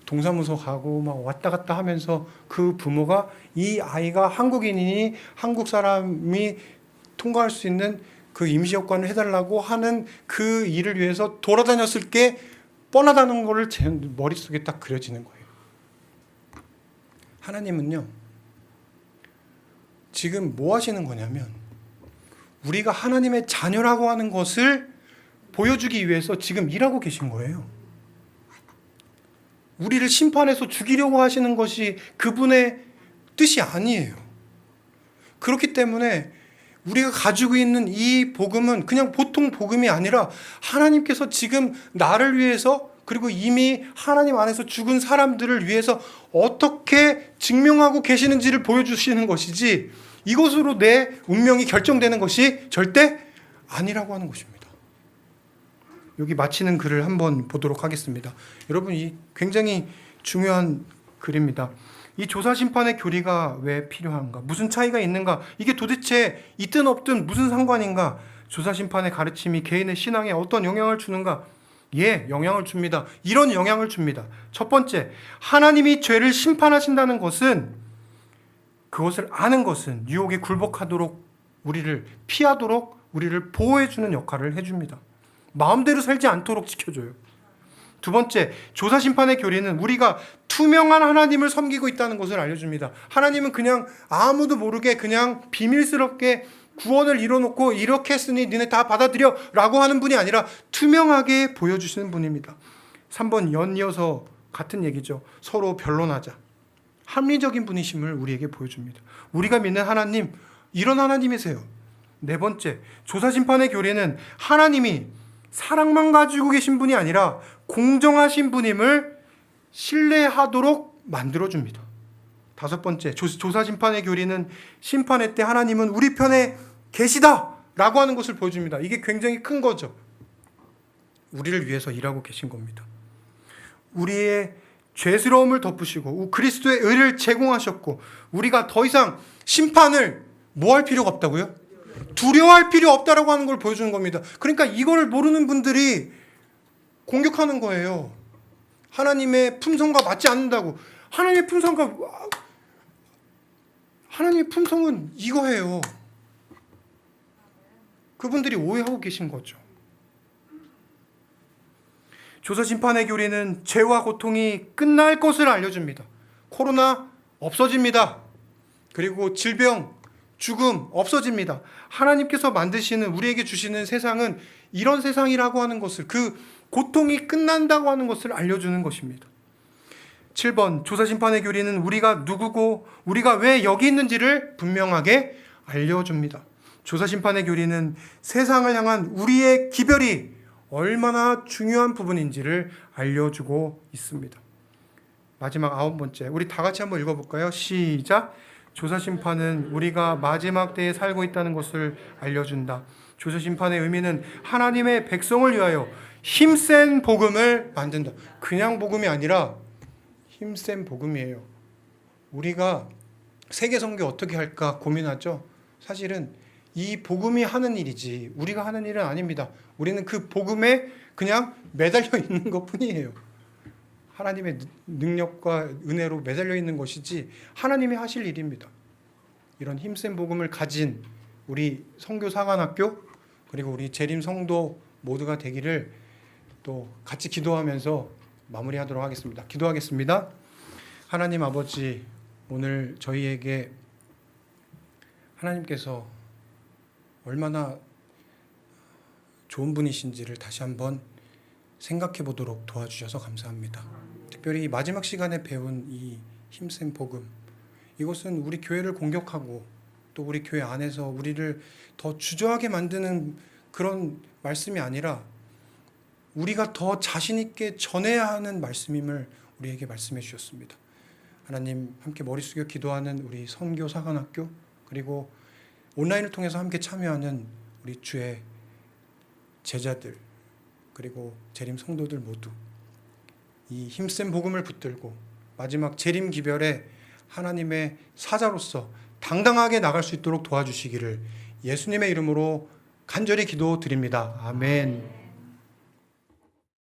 동사무소 가고 막 왔다 갔다 하면서 그 부모가 이 아이가 한국인이니 한국 사람이 통과할 수 있는 그 임시 여권을 해달라고 하는 그 일을 위해서 돌아다녔을 게 뻔하다는 거를 제 머릿속에 딱 그려지는 거예요. 하나님은요, 지금 뭐 하시는 거냐면 우리가 하나님의 자녀라고 하는 것을 보여주기 위해서 지금 일하고 계신 거예요. 우리를 심판해서 죽이려고 하시는 것이 그분의 뜻이 아니에요. 그렇기 때문에 우리가 가지고 있는 이 복음은 그냥 보통 복음이 아니라 하나님께서 지금 나를 위해서 그리고 이미 하나님 안에서 죽은 사람들을 위해서 어떻게 증명하고 계시는지를 보여주시는 것이지 이것으로 내 운명이 결정되는 것이 절대 아니라고 하는 것입니다. 여기 마치는 글을 한번 보도록 하겠습니다. 여러분, 이 굉장히 중요한 글입니다. 이 조사심판의 교리가 왜 필요한가? 무슨 차이가 있는가? 이게 도대체 있든 없든 무슨 상관인가? 조사심판의 가르침이 개인의 신앙에 어떤 영향을 주는가? 예, 영향을 줍니다. 이런 영향을 줍니다. 첫 번째, 하나님이 죄를 심판하신다는 것은 그것을 아는 것은 유혹에 굴복하도록 우리를 피하도록 우리를 보호해주는 역할을 해줍니다. 마음대로 살지 않도록 지켜줘요. 두 번째, 조사심판의 교리는 우리가 투명한 하나님을 섬기고 있다는 것을 알려줍니다. 하나님은 그냥 아무도 모르게 그냥 비밀스럽게 구원을 이뤄놓고 이렇게 했으니 니네 다 받아들여 라고 하는 분이 아니라 투명하게 보여주시는 분입니다. 3번 연이어서 같은 얘기죠. 서로 변론하자. 합리적인 분이심을 우리에게 보여줍니다. 우리가 믿는 하나님, 이런 하나님이세요. 네 번째, 조사심판의 교리는 하나님이 사랑만 가지고 계신 분이 아니라 공정하신 분임을 신뢰하도록 만들어줍니다. 다섯 번째, 조사심판의 교리는 심판의 때 하나님은 우리 편에 계시다 라고 하는 것을 보여줍니다. 이게 굉장히 큰 거죠. 우리를 위해서 일하고 계신 겁니다. 우리의 죄스러움을 덮으시고 그리스도의 의를 제공하셨고 우리가 더 이상 심판을 뭐 할 필요가 없다고요? 두려워할 필요 없다라고 하는 걸 보여주는 겁니다. 그러니까 이거를 모르는 분들이 공격하는 거예요. 하나님의 품성과 맞지 않는다고. 하나님의 품성은 이거예요. 그분들이 오해하고 계신 거죠. 조사심판의 교리는 죄와 고통이 끝날 것을 알려줍니다. 코로나 없어집니다. 그리고 질병, 죽음 없어집니다. 하나님께서 만드시는 우리에게 주시는 세상은 이런 세상이라고 하는 것을, 그 고통이 끝난다고 하는 것을 알려주는 것입니다. 7번, 조사심판의 교리는 우리가 누구고 우리가 왜 여기 있는지를 분명하게 알려줍니다. 조사심판의 교리는 세상을 향한 우리의 기별이 얼마나 중요한 부분인지를 알려주고 있습니다. 마지막 9번째, 우리 다 같이 한번 읽어볼까요? 시작. 조사심판은 우리가 마지막 때에 살고 있다는 것을 알려준다. 조사심판의 의미는 하나님의 백성을 위하여 힘센 복음을 만든다. 그냥 복음이 아니라 힘센 복음이에요. 우리가 세계 선교 어떻게 할까 고민하죠. 사실은 이 복음이 하는 일이지 우리가 하는 일은 아닙니다. 우리는 그 복음에 그냥 매달려 있는 것뿐이에요. 하나님의 능력과 은혜로 매달려 있는 것이지 하나님이 하실 일입니다. 이런 힘센 복음을 가진 우리 선교사관학교 그리고 우리 재림 성도 모두가 되기를 또 같이 기도하면서 마무리하도록 하겠습니다. 기도하겠습니다. 하나님 아버지, 오늘 저희에게 하나님께서 얼마나 좋은 분이신지를 다시 한번 생각해 보도록 도와주셔서 감사합니다. 특별히 마지막 시간에 배운 이 힘센 복음, 이것은 우리 교회를 공격하고 또 우리 교회 안에서 우리를 더 주저하게 만드는 그런 말씀이 아니라 우리가 더 자신 있게 전해야 하는 말씀임을 우리에게 말씀해 주셨습니다. 하나님, 함께 머리 숙여 기도하는 우리 선교 사관학교 그리고 온라인을 통해서 함께 참여하는 우리 주의 제자들 그리고 재림 성도들 모두 이 힘센 복음을 붙들고 마지막 재림 기별에 하나님의 사자로서 당당하게 나갈 수 있도록 도와주시기를 예수님의 이름으로 간절히 기도드립니다. 아멘.